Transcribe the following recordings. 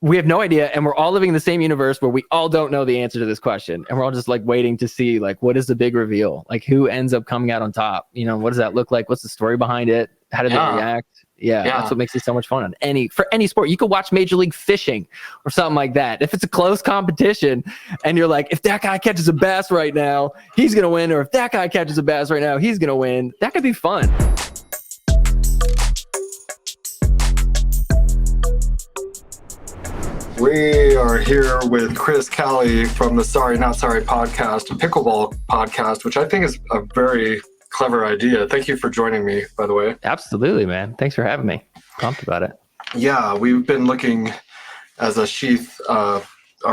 we have no idea, and we're all living in the same universe where we all don't know the answer to this question, and we're all just like waiting to see like what is the big reveal, like who ends up coming out on top. What does that look like? What's the story behind it? How do they react? Yeah, that's what makes it so much fun for any sport. You could watch Major League Fishing or something like that. If it's a close competition and you're like, if that guy catches a bass right now, he's gonna win, or if that guy catches a bass right now, he's gonna win. That could be fun. We are here with Chris Cali from the Sorry Not Sorry podcast, a pickleball podcast, which I think is a very clever idea. Thank you for joining me, by the way. Absolutely, man. Thanks for having me. Pumped about it. Yeah, we've been looking as a SHEATH, our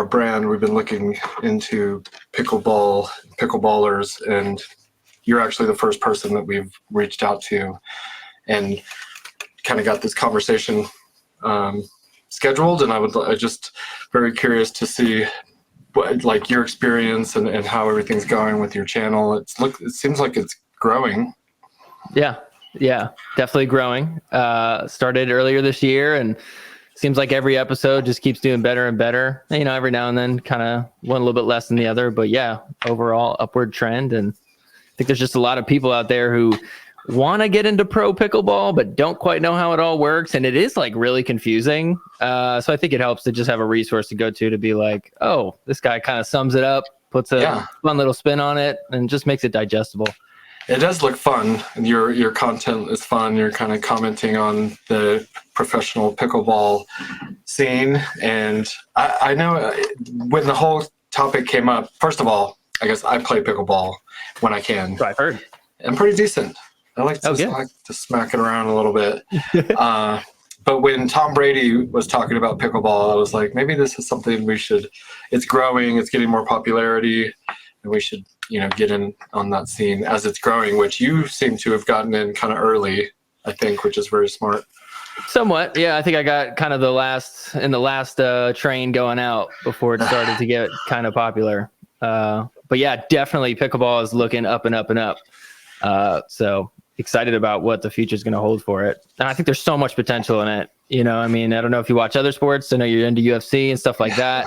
brand, we've been looking into pickleballers, and you're actually the first person that we've reached out to and kind of got this conversation scheduled, and I just very curious to see what, like, your experience and how everything's going with your channel. It seems like it's growing. Yeah, definitely growing. Started earlier this year, and seems like every episode just keeps doing better and better. Every now and then kind of one a little bit less than the other, but yeah, overall upward trend. And I think there's just a lot of people out there who want to get into pro pickleball but don't quite know how it all works, and it is like really confusing. So I think it helps to just have a resource to go to be like, oh, this guy kind of sums it up, puts a fun little spin on it, and just makes it digestible. It does look fun, and your content is fun. You're kind of commenting on the professional pickleball scene, and I know when the whole topic came up, first of all, I guess I play pickleball when I can. I've heard. I'm pretty decent. I like to smack it around a little bit. But when Tom Brady was talking about pickleball, I was like, maybe this is something it's growing, it's getting more popularity, and we should, get in on that scene as it's growing, which you seem to have gotten in kind of early, I think, which is very smart. Somewhat. Yeah. I think I got kind of the last train going out before it started to get kind of popular. But yeah, definitely pickleball is looking up and up and up. So excited about what the future is going to hold for it. And I think there's so much potential in it. I don't know if you watch other sports. I know you're into UFC and stuff like that.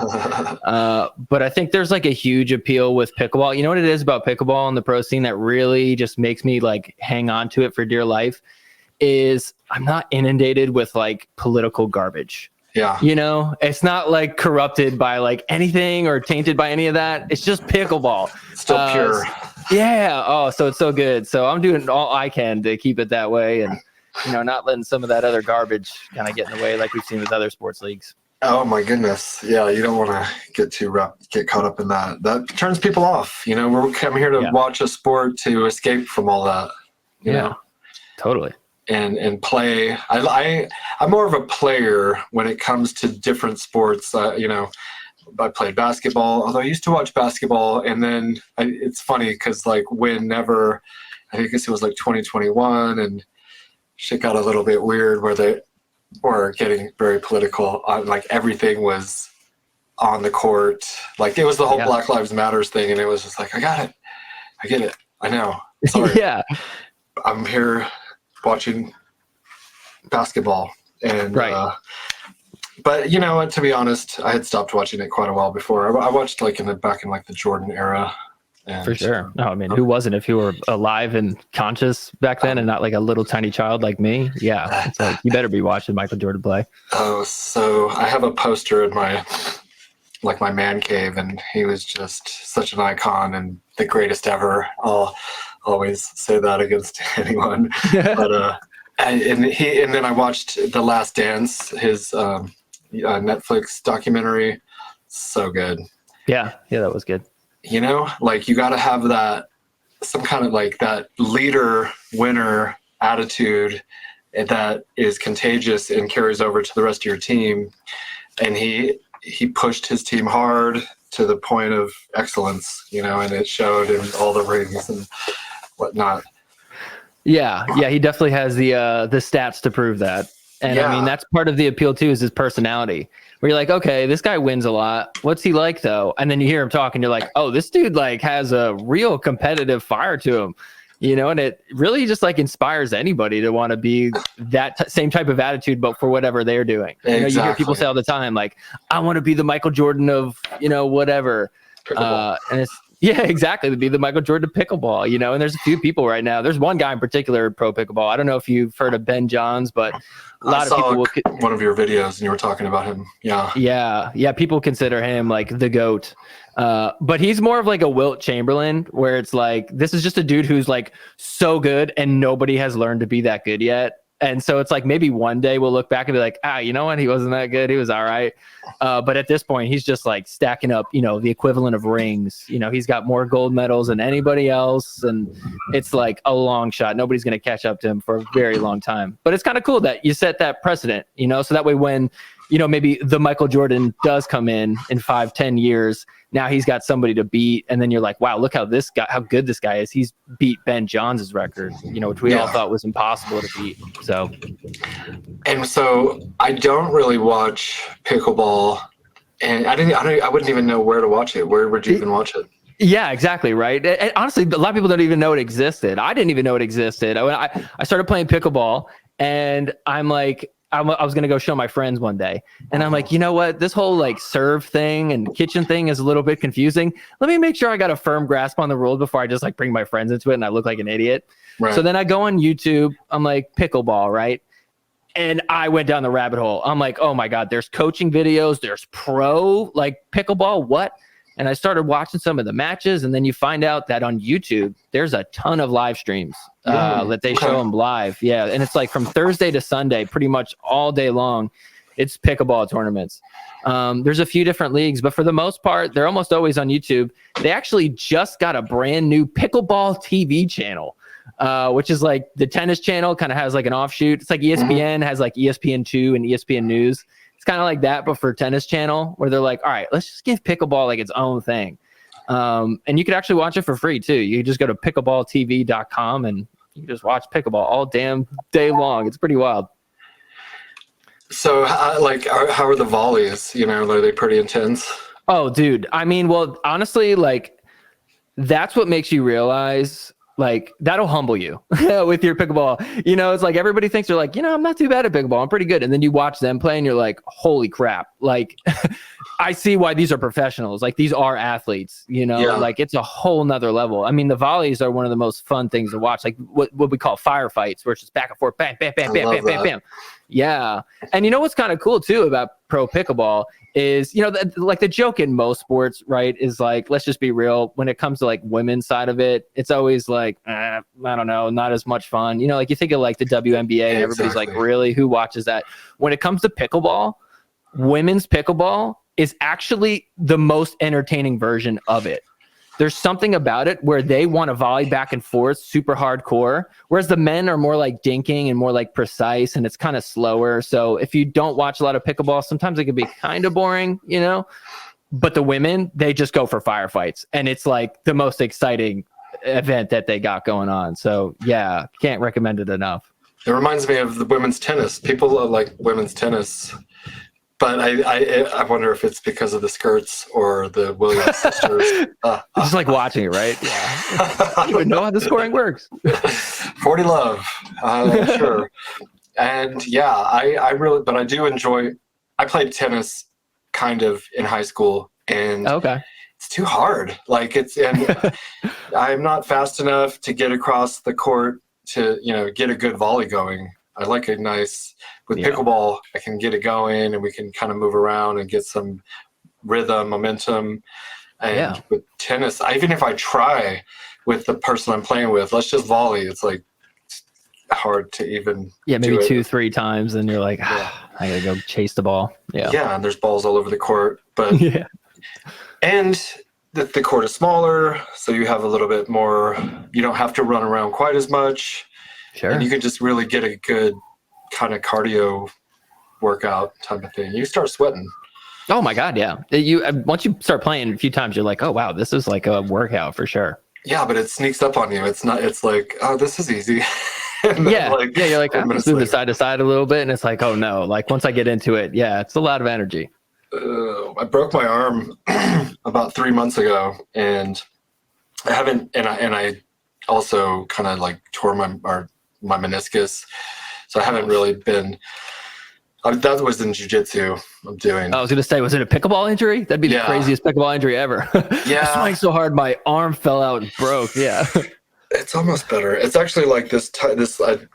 But I think there's like a huge appeal with pickleball. You know what it is about pickleball and the pro scene that really just makes me like hang on to it for dear life is I'm not inundated with like political garbage. Yeah. It's not like corrupted by like anything or tainted by any of that. It's just pickleball. Still pure. Yeah. Oh, so it's so good. So I'm doing all I can to keep it that way, and not letting some of that other garbage kind of get in the way like we've seen with other sports leagues. Oh my goodness. Yeah, you don't want to get caught up in that. That turns people off. We're coming here to watch a sport to escape from all that. You know? Totally. And play. I'm more of a player when it comes to different sports. I played basketball, although I used to watch basketball, and then it's funny because like whenever, I guess it was like 2021, and shit got a little bit weird where they were getting very political. Like everything was on the court. Like it was the whole Black Lives Matters thing, and it was just like, I got it. I get it. I know. Sorry. Yeah. I'm here watching basketball, and but to be honest, I had stopped watching it quite a while before. I watched like back in like the Jordan era. And, for sure. No, I mean, who wasn't if you were alive and conscious back then and not like a little tiny child like me? Yeah, it's like you better be watching Michael Jordan play. Oh, so I have a poster in my man cave, and he was just such an icon and the greatest ever. I'll always say that against anyone. But and then I watched The Last Dance, his Netflix documentary. So good. Yeah, that was good. Like you got to have that, some kind of like that leader winner attitude that is contagious and carries over to the rest of your team. And he pushed his team hard to the point of excellence, and it showed in all the rings and whatnot. Yeah, he definitely has the stats to prove that. And I mean, that's part of the appeal too, is his personality. Where you're like, okay, this guy wins a lot. What's he like though? And then you hear him talk and you're like, oh, this dude like has a real competitive fire to him. and it really just like inspires anybody to want to be that same type of attitude, but for whatever they're doing. Exactly. You hear people say all the time, like, I want to be the Michael Jordan of, whatever. And it's, yeah, exactly. To be the Michael Jordan of pickleball, and there's a few people right now. There's one guy in particular, pro pickleball. I don't know if you've heard of Ben Johns, but a lot of people one of your videos and you were talking about him. Yeah. Yeah. People consider him like the GOAT. But he's more of like a Wilt Chamberlain, where it's like, this is just a dude who's like so good and nobody has learned to be that good yet. And so it's like, maybe one day we'll look back and be like, you know what? He wasn't that good. He was all right. But at this point, he's just like stacking up, the equivalent of rings. He's got more gold medals than anybody else. And it's like a long shot. Nobody's going to catch up to him for a very long time. But it's kind of cool that you set that precedent, so that way when, maybe the Michael Jordan does come in 5-10 years, now he's got somebody to beat. And then you're like, wow, look how good this guy is. He's beat Ben Johns' record, which we all thought was impossible to beat. So I don't really watch pickleball, and I wouldn't even know where to watch it. Where would you even watch it? Yeah, exactly. Right. And honestly, a lot of people don't even know it existed. I didn't even know it existed. I started playing pickleball, and I'm like, I was going to go show my friends one day, and I'm like, you know what? This whole like serve thing and kitchen thing is a little bit confusing. Let me make sure I got a firm grasp on the rules before I just like bring my friends into it and I look like an idiot. Right. So then I go on YouTube. I'm like, pickleball, right? And I went down the rabbit hole. I'm like, oh my God, there's coaching videos. There's pro like pickleball. What? And I started watching some of the matches, and then you find out that on YouTube, there's a ton of live streams that they show them live. Yeah, and it's like from Thursday to Sunday, pretty much all day long. It's pickleball tournaments. There's a few different leagues, but for the most part, they're almost always on YouTube. They actually just got a brand new pickleball TV channel, which is like the tennis channel kind of has like an offshoot. It's like ESPN has like ESPN2 and ESPN News. It's kind of like that, but for tennis channel, where they're like, all right, let's just give pickleball like its own thing. And you could actually watch it for free too. You can just go to pickleballtv.com and you can just watch pickleball all damn day long. It's pretty wild. So how are the volleys? Are they pretty intense? Oh, dude. I mean, well, honestly, like that's what makes you realize, like, that'll humble you with your pickleball. It's like everybody thinks they're like, I'm not too bad at pickleball. I'm pretty good. And then you watch them play and you're like, holy crap. Like, I see why these are professionals. Like, these are athletes, like it's a whole nother level. I mean, the volleys are one of the most fun things to watch, like what we call firefights, where it's just back and forth, bam, bam, bam, bam, bam, bam, bam. Yeah. And what's kind of cool too about pro pickleball is, like the joke in most sports, right, is like, let's just be real. When it comes to like women's side of it, it's always like, I don't know, not as much fun. Like you think of like the WNBA and everybody's like, really, who watches that? When it comes to pickleball, women's pickleball is actually the most entertaining version of it. There's something about it where they want to volley back and forth super hardcore, whereas the men are more like dinking and more like precise, and it's kind of slower. So if you don't watch a lot of pickleball, sometimes it can be kind of boring, but the women, they just go for firefights, and it's like the most exciting event that they got going on. So yeah, can't recommend it enough. It reminds me of the women's tennis. People like women's tennis, but I wonder if it's because of the skirts or the Williams sisters. Just like watching it, right? Yeah. I don't even know how the scoring works. 40 love, sure. And yeah, I do enjoy. I played tennis kind of in high school, and it's too hard. Like and I'm not fast enough to get across the court to get a good volley going. I like a nice. With pickleball, I can get it going, and we can kind of move around and get some rhythm, momentum. And with tennis, even if I try with the person I'm playing with, let's just volley. It's like hard to even maybe 2-3 times, and you're like, I gotta go chase the ball. Yeah, and there's balls all over the court, but and the court is smaller, so you have a little bit more. You don't have to run around quite as much. Sure, and you can just really get a good kind of cardio workout type of thing. You start sweating. Oh my God, yeah. Once you start playing a few times, you're like, oh wow, this is like a workout for sure. Yeah, but it sneaks up on you. It's like, oh, this is easy. You're like, I'm gonna move side to side a little bit, and it's like, oh no, like once I get into it, it's a lot of energy. I broke my arm about 3 months ago, and I haven't, and I also kind of like tore my meniscus. So I haven't really been. That was in jiu-jitsu I'm doing. I was going to say, was it a pickleball injury? That'd be the craziest pickleball injury ever. Yeah. I swung so hard, my arm fell out and broke. Yeah. It's almost better. It's actually like it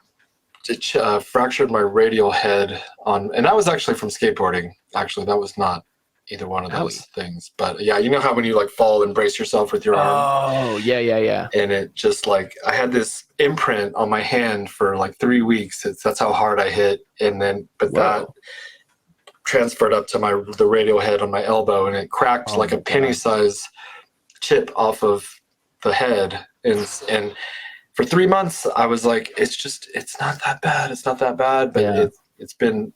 fractured my radial head and that was actually from skateboarding. Actually, that was not either one of those things. But yeah, you know how when you like fall and brace yourself with your arm? Oh, yeah. And it just like, I had this imprint on my hand for like 3 weeks. That's how hard I hit. And then, that transferred up to the radial head on my elbow, and it cracked like a penny size chip off of the head. And for 3 months I was like, it's not that bad. It's not that bad. But it's been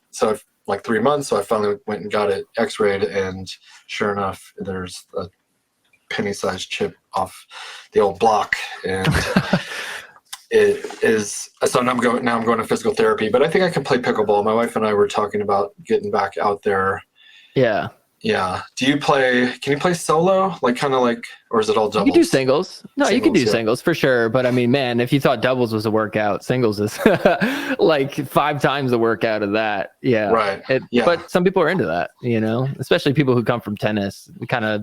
like 3 months. So I finally went and got it x-rayed, and sure enough, there's a penny sized chip off the old block. And it is, so now I'm going to physical therapy, but I think I can play pickleball. My wife and I were talking about getting back out there. Yeah. Yeah. Can you play solo? Like kind of like, or is it all doubles? You can do singles. No, you can do yeah. singles for sure. But I mean, man, if you thought doubles was a workout, singles is like 5 times the workout of that. Yeah. Right. But some people are into that, especially people who come from tennis, kind of,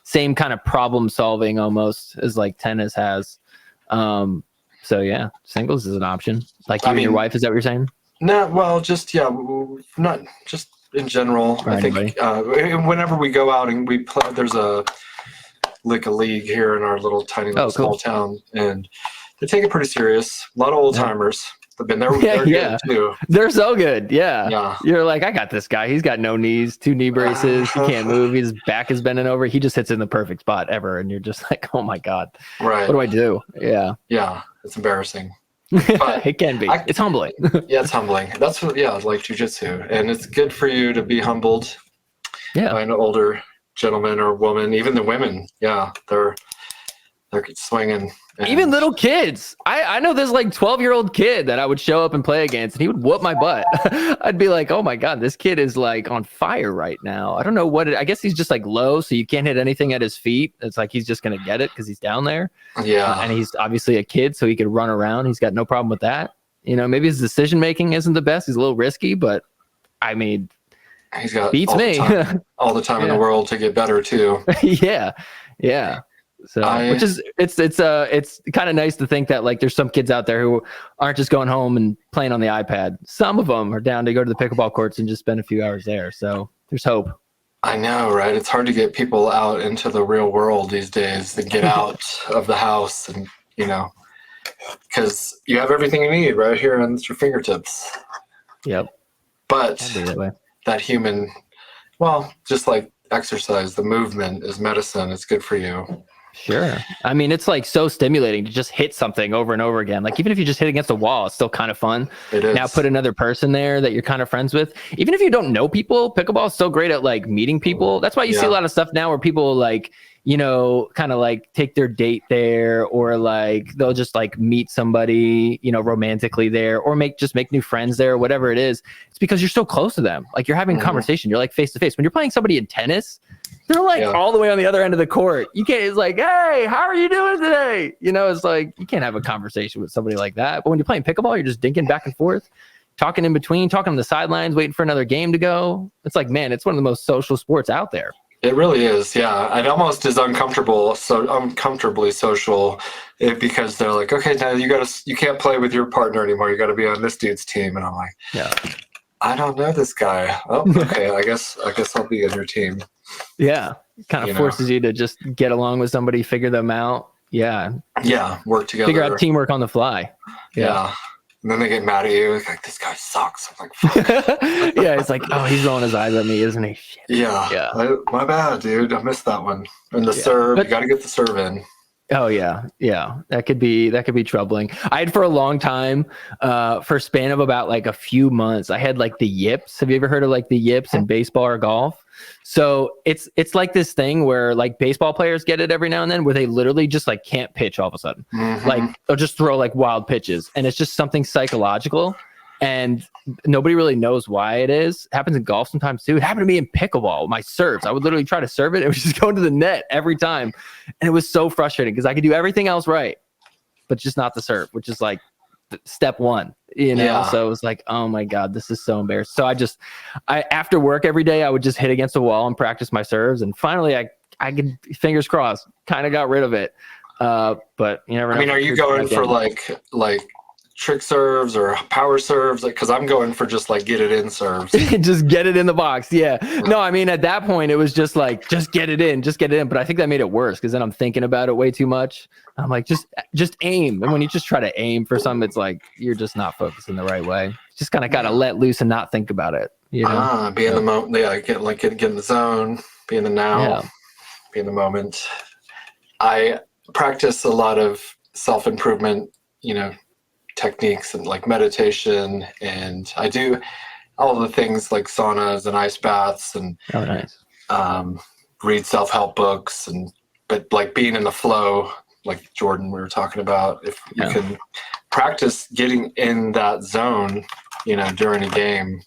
same kind of problem solving almost as like tennis has. So yeah, singles is an option. Like you and your wife, is that what you're saying? No, well, not just in general. I think whenever we go out and we play, there's a league here in our little tiny small town, and they take it pretty serious. A lot of old timers. They've been there. They're good too. They're so good. Yeah. You're like, I got this guy. He's got no knees, 2 knee braces. He can't move. His back is bending over. He just hits in the perfect spot ever. And you're just like, oh my God. Right. What do I do? Yeah. Yeah. It's embarrassing. But it can be. It's humbling. Yeah, it's humbling. That's what, like jujitsu. And it's good for you to be humbled by an older gentleman or woman. Even the women. Yeah. They're swinging. Even little kids. I know this like 12-year-old kid that I would show up and play against, and he would whoop my butt. I'd be like, oh my God, this kid is like on fire right now. I don't know I guess he's just like low, so you can't hit anything at his feet. It's like he's just going to get it because he's down there. Yeah. And he's obviously a kid, so he could run around. He's got no problem with that. Maybe his decision making isn't the best. He's a little risky, but I mean, he's got beats all the time in the world to get better too. Yeah. So, which is it's kind of nice to think that like there's some kids out there who aren't just going home and playing on the iPad. Some of them are down to go to the pickleball courts and just spend a few hours there. So there's hope. I know, right? It's hard to get people out into the real world these days to get out of the house, and because you have everything you need right here on your fingertips. Yep. But that human, just like exercise, the movement is medicine. It's good for you. Sure. I mean, it's like so stimulating to just hit something over and over again. Like even if you just hit against a wall, it's still kind of fun. It is. Now put another person there that you're kind of friends with. Even if you don't know people, pickleball is so great at like meeting people. That's why you see a lot of stuff now where people like, kind of like take their date there, or like they'll just like meet somebody, romantically there, or make new friends there, whatever it is. It's because you're so close to them. Like you're having a conversation. You're like face to face. When you're playing somebody in tennis, they're like all the way on the other end of the court. You can't, it's like, hey, how are you doing today? It's like, you can't have a conversation with somebody like that. But when you're playing pickleball, you're just dinking back and forth, talking in between, talking on the sidelines, waiting for another game to go. It's like, man, it's one of the most social sports out there. It really is. Yeah. It almost is uncomfortably social because they're like, okay, now you can't play with your partner anymore. You got to be on this dude's team. And I'm like, I don't know this guy. Oh, okay. I guess I'll be on your team. Yeah. Kind of forces you to just get along with somebody, figure them out. Yeah. Yeah. Work together. Figure out teamwork on the fly. Yeah. And then they get mad at you. Like, this guy sucks. I'm like, fuck. Yeah. It's like, oh, he's rolling his eyes at me, isn't he? Shit. Yeah. My bad, dude. I missed that one. And the serve, you got to get the serve in. Oh yeah. That could be troubling. I had for a long time, for a span of about like a few months, I had like the yips. Have you ever heard of like the yips in baseball or golf? So it's like this thing where like baseball players get it every now and then, where they literally just like can't pitch all of a sudden. Like they'll just throw like wild pitches, and it's just something psychological. And nobody really knows why it is. It happens in golf sometimes too. It happened to me in pickleball. My serves, I would literally try to serve it. It was just going to the net every time. And it was so frustrating because I could do everything else right. but just not the serve, which is like step one, So it was like, oh my God, this is so embarrassing. So I after work every day, I would just hit against the wall and practice my serves. And finally I could, fingers crossed, kind of got rid of it. But you never know. I mean, are you going for like trick serves or power serves? Like, cause I'm going for just like get it in serves. Just get it in the box. Yeah. No, I mean, at that point it was just like, just get it in. But I think that made it worse because then I'm thinking about it way too much. I'm like, just aim. And when you just try to aim for something, it's like, you're just not focusing the right way. Just kind of got to let loose and not think about it. Be in the moment. Yeah. Get in the zone, be in the now, be in the moment. I practice a lot of self-improvement, techniques and like meditation, and I do all the things like saunas and ice baths and read self-help books, but like being in the flow, like Jordan we were talking about, if you can practice getting in that zone, during a game,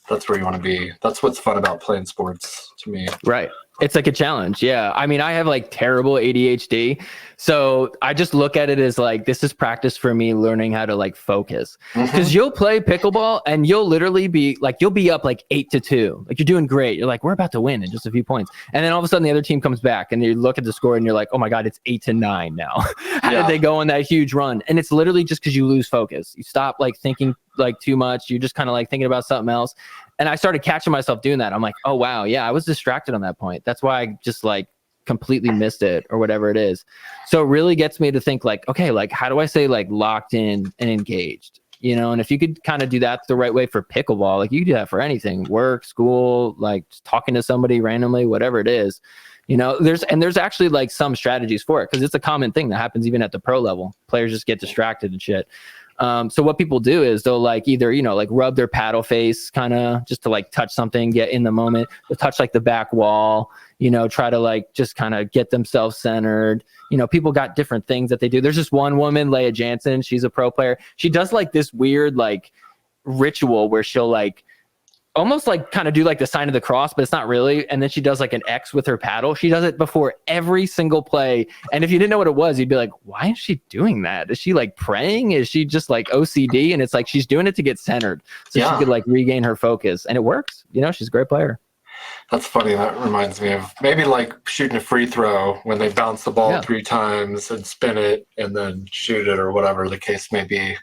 that's where you want to be. That's what's fun about playing sports to me. Right. It's like a challenge. Yeah. I mean, I have like terrible ADHD. So I just look at it as like, this is practice for me learning how to like focus. Because you'll play pickleball and you'll literally be like, you'll be up like 8-2. Like you're doing great. You're like, we're about to win in just a few points. And then all of a sudden the other team comes back and you look at the score and you're like, oh my God, it's 8-9 now. How did they go on that huge run? And it's literally just because you lose focus. You stop like thinking like too much. You're just kind of like thinking about something else. And I started catching myself doing that. I'm like, oh, wow. Yeah, I was distracted on that point. That's why I just like completely missed it or whatever it is. So it really gets me to think like, okay, like how do I say like locked in and engaged? And if you could kind of do that the right way for pickleball, like you can do that for anything, work, school, like just talking to somebody randomly, whatever it is. There's actually like some strategies for it because it's a common thing that happens even at the pro level. Players just get distracted and shit. So what people do is they'll like either, like rub their paddle face kind of just to like touch something, get in the moment, they'll touch like the back wall, try to like just kind of get themselves centered. People got different things that they do. There's this one woman, Leah Jansen, she's a pro player. She does like this weird like ritual where she'll like almost like kind of do like the sign of the cross, but it's not really. And then she does like an X with her paddle. She does it before every single play. And if you didn't know what it was, you'd be like, why is she doing that? Is she like praying? Is she just like OCD? And it's like, she's doing it to get centered so she could like regain her focus, and it works. She's a great player. That's funny. That reminds me of maybe like shooting a free throw when they bounce the ball 3 times and spin it and then shoot it or whatever the case may be.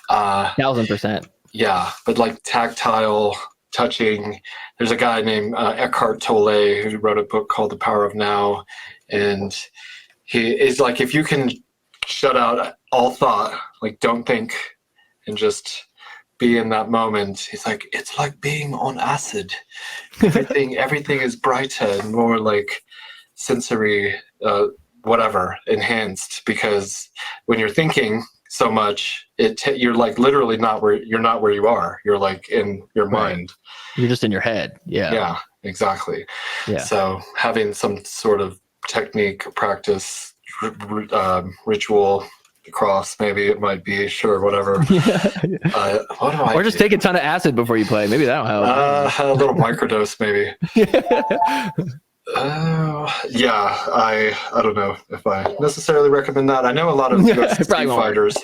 1000%. Yeah, but like tactile touching. There's a guy named Eckhart Tolle who wrote a book called The Power of Now, and he is like, if you can shut out all thought, like don't think and just be in that moment, he's like, it's like being on acid. Everything is brighter and more like sensory, whatever, enhanced, because when you're thinking so much, you're like literally not where you are. You're like in your mind. You're just in your head. Yeah, exactly. Yeah. So having some sort of technique, practice, ritual, cross, maybe it might be, sure, whatever. Or just take a ton of acid before you play. Maybe that'll help. A little microdose, maybe. I don't know if I necessarily recommend that. I know a lot of UFC fighters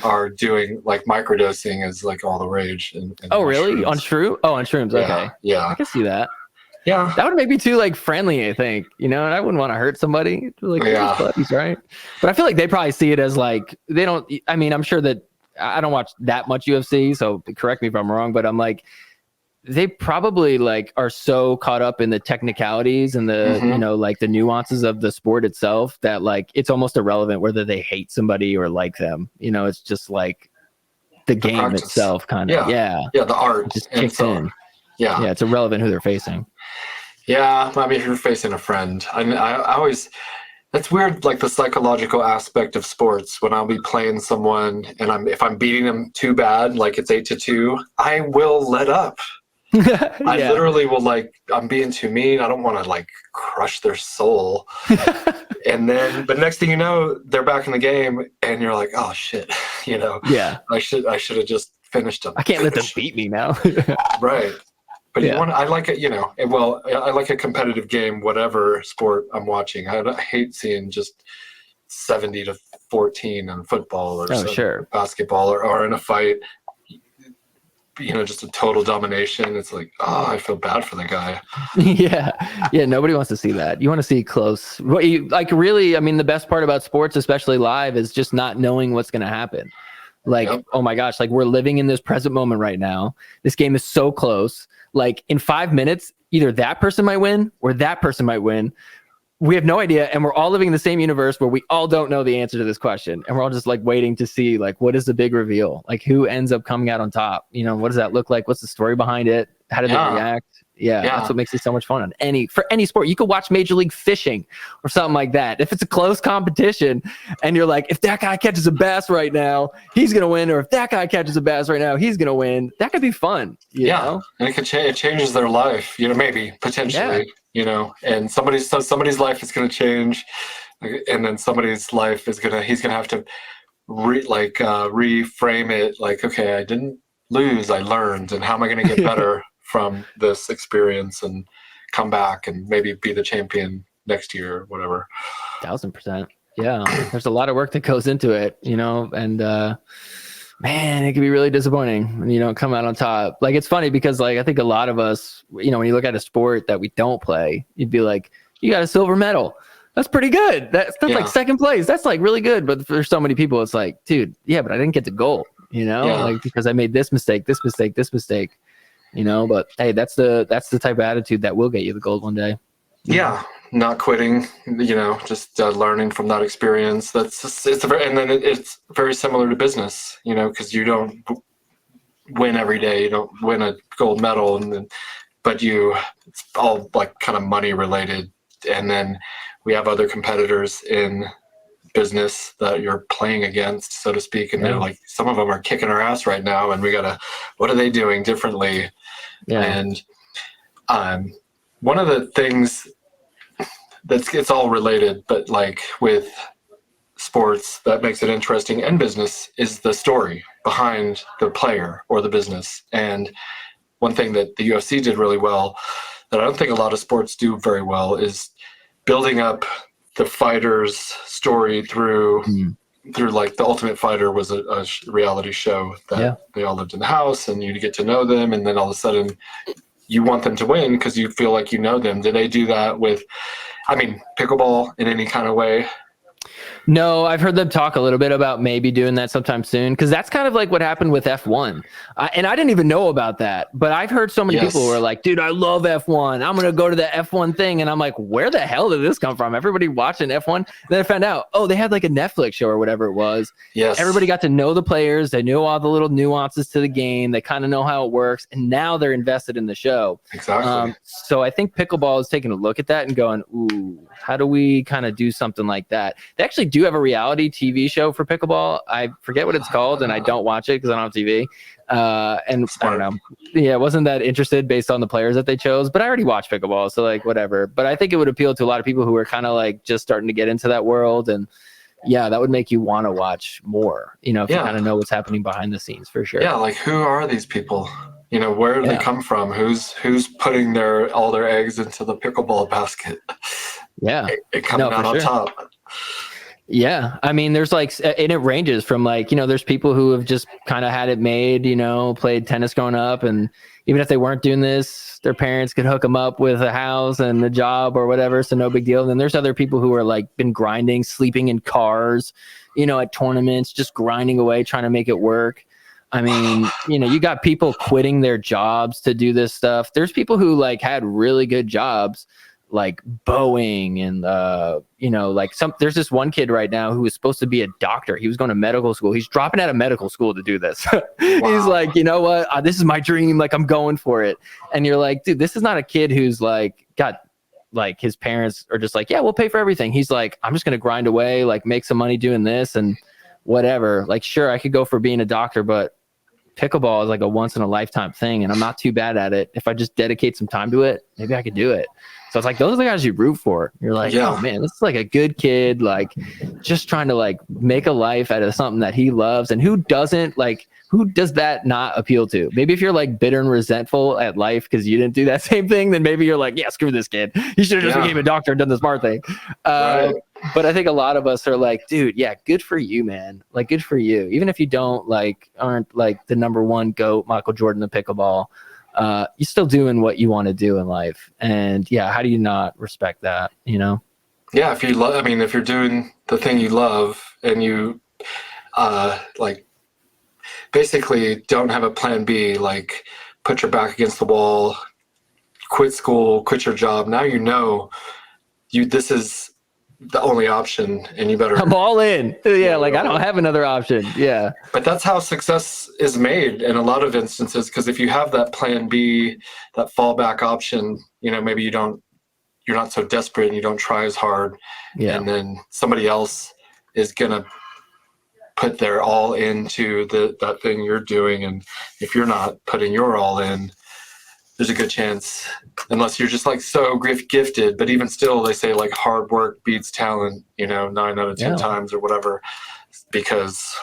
are doing like microdosing is like all the rage. Really? On shrooms? Oh, on shrooms. Okay. Yeah. I can see that. Yeah. That would make me too like friendly, I think. And I wouldn't want to hurt somebody. Like, buddies, right? But I feel like they probably see it as like, they don't, I mean, I'm sure that I don't watch that much UFC, so correct me if I'm wrong, but I'm like, they probably like are so caught up in the technicalities and the like the nuances of the sport itself that like it's almost irrelevant whether they hate somebody or like them. It's just like the game practice itself kind of the art just kicks in. Yeah, it's irrelevant who they're facing. Yeah, I mean, if you're facing a friend, I always, that's weird, like the psychological aspect of sports. When I'll be playing someone and if I'm beating them too bad, like it's 8-2, I will let up. I literally will, like, I'm being too mean. I don't want to like crush their soul. But next thing you know, they're back in the game and you're like, oh shit, I should have just finished them. I can't let them beat me now. Right. But I like it, I like a competitive game, whatever sport I'm watching. I hate seeing just 70-50 14 in football or sure. basketball or in a fight, just a total domination. It's like, oh, I feel bad for the guy. Yeah. Nobody wants to see that. You want to see close. Really, I mean, the best part about sports, especially live, is just not knowing what's going to happen. Like, yep. Oh my gosh, like we're living in this present moment right now. This game is so close. Like in 5 minutes, either that person might win or that person might win. We have no idea. And we're all living in the same universe where we all don't know the answer to this question. And we're all just like waiting to see like, what is the big reveal? Like who ends up coming out on top? What does that look like? What's the story behind it? How do they react? Yeah, that's what makes it so much fun for any sport. You could watch Major League Fishing or something like that. If it's a close competition and you're like, if that guy catches a bass right now, he's going to win. Or if that guy catches a bass right now, he's going to win. That could be fun. You know? And it changes their life, maybe potentially, and somebody's life is going to change. And then somebody's life he's going to have to reframe it. Like, okay, I didn't lose, I learned. And how am I going to get better from this experience and come back and maybe be the champion next year or whatever? 1000%. Yeah. There's a lot of work that goes into it, and man, it can be really disappointing when you don't come out on top. Like, it's funny because like, I think a lot of us, when you look at a sport that we don't play, you'd be like, you got a silver medal. That's pretty good. That's like second place. That's like really good. But for so many people, it's like, dude, yeah, but I didn't get the gold, like because I made this mistake. But hey, that's the type of attitude that will get you the gold one day. Yeah, not quitting. Just learning from that experience. It's very similar to business. Because you don't win every day. You don't win a gold medal, but it's all like kind of money related. And then we have other competitors in business that you're playing against, so to speak, and they're like, some of them are kicking our ass right now, and what are they doing differently? And one of the things it's all related, but like with sports that makes it interesting and business is the story behind the player or the business. And one thing that the UFC did really well that I don't think a lot of sports do very well is building up the fighter's story through like The Ultimate Fighter was a reality show that they all lived in the house and you get to know them, and then all of a sudden you want them to win because you feel like you know them. Do they do that with pickleball in any kind of way? No, I've heard them talk a little bit about maybe doing that sometime soon, because that's kind of like what happened with F1. And I didn't even know about that, but I've heard so many people who are like, dude, I love F1. I'm going to go to the F1 thing. And I'm like, where the hell did this come from? Everybody watching F1. And then I found out, they had like a Netflix show or whatever it was. Yes. Everybody got to know the players. They knew all the little nuances to the game. They kind of know how it works. And now they're invested in the show. Exactly. So I think Pickleball is taking a look at that and going, ooh, how do we kind of do something like that? They actually do have a reality TV show for pickleball. I forget what it's called, and I don't watch it because I don't have TV. And Smart. I don't know. Yeah, I wasn't that interested based on the players that they chose, but I already watched pickleball, so like whatever. But I think it would appeal to a lot of people who are kind of like just starting to get into that world, and that would make you want to watch more. If you kind of know what's happening behind the scenes, for sure. Yeah, like who are these people? Where do they come from? Who's putting all their eggs into the pickleball basket? Yeah, it coming out on top. Yeah. There's like, and it ranges from like, there's people who have just kind of had it made, played tennis growing up. And even if they weren't doing this, their parents could hook them up with a house and a job or whatever. So no big deal. And then there's other people who are like been grinding, sleeping in cars, at tournaments, just grinding away, trying to make it work. You got people quitting their jobs to do this stuff. There's people who like had really good jobs, like Boeing and there's this one kid right now who was supposed to be a doctor. He was going to medical school. He's dropping out of medical school to do this. Wow. He's like, you know what? This is my dream. Like, I'm going for it. And you're like, dude, this is not a kid who's like got like his parents are just like, yeah, we'll pay for everything. He's like, I'm just going to grind away, like make some money doing this and whatever. Like, sure, I could go for being a doctor, but pickleball is like a once in a lifetime thing. And I'm not too bad at it. If I just dedicate some time to it, maybe I could do it. So it's like those are the guys you root for. You're like, oh man, this is like a good kid, like just trying to like make a life out of something that he loves. And who doesn't, like, who does that not appeal to? Maybe if you're like bitter and resentful at life because you didn't do that same thing, then maybe you're like, yeah, screw this kid. He should have just became a doctor and done the smart thing. Right. But I think a lot of us are like, dude, yeah, good for you, man. Like, good for you. Even if you don't like, aren't like the number one GOAT, Michael Jordan, the pickleball, you're still doing what you want to do in life. And yeah, how do you not respect that, you know? Yeah. If you love, I mean, if you're doing the thing you love and you like basically don't have a plan B, like put your back against the wall, quit school, quit your job. Now, you know, this is the only option and you better. I'm all in. Yeah. Like I don't have another option. Yeah. But that's how success is made in a lot of instances. Because if you have that plan B, that fallback option, you know, maybe you're not so desperate and you don't try as hard. Yeah. And then somebody else is going to put their all into that thing you're doing. And if you're not putting your all in, there's a good chance, unless you're just like so gifted, but even still they say like hard work beats talent, you know, 9 out of 10 times or whatever, because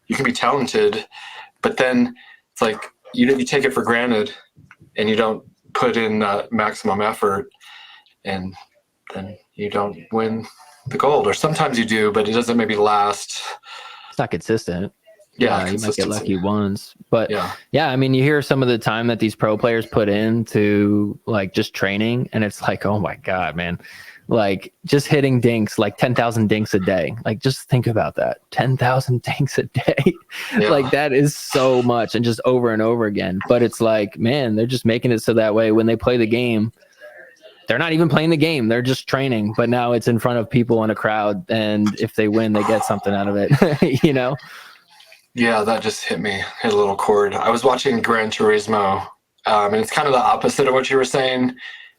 you can be talented, but then it's like you take it for granted and you don't put in maximum effort, and then you don't win the gold. Or sometimes you do, but it doesn't maybe last. It's not consistent. Yeah, you might get lucky once, but yeah, I mean, you hear some of the time that these pro players put into like just training, and it's like, oh my God, man, like just hitting dinks, like 10,000 dinks a day. Like just think about that, 10,000 dinks a day. Like that is so much, and just over and over again. But it's like, man, they're just making it so that way when they play the game, they're not even playing the game. They're just training, but now it's in front of people in a crowd. And if they win, they get something out of it, you know? Yeah, that just hit a little chord. I was watching Gran Turismo, and it's kind of the opposite of what you were saying,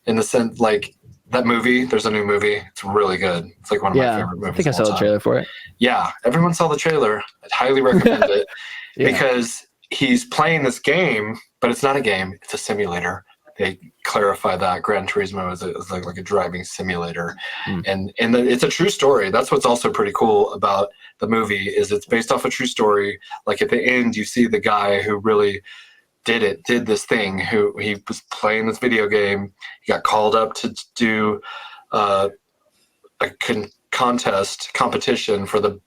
in the sense, like that movie, there's a new movie. It's really good. It's like one of my favorite movies. I think I saw the trailer for it. Yeah, everyone saw the trailer. I'd highly recommend it because he's playing this game, but it's not a game. It's a simulator. They clarify that Gran Turismo is like a driving simulator, and it's a true story. That's what's also pretty cool about the movie, is it's based off a true story. Like at the end, you see the guy who really did this thing, who he was playing this video game. He got called up to do a competition for the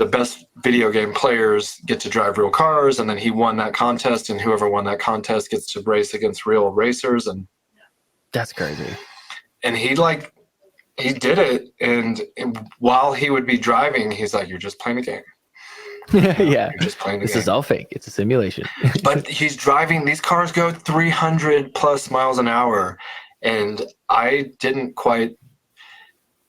best video game players get to drive real cars, and then he won that contest, and whoever won that contest gets to race against real racers. And that's crazy. And he did it, and while he would be driving, he's like, "You're just playing a game." You're just playing. This is all fake. It's a simulation. But he's driving. These cars go 300 plus miles an hour, and I didn't quite.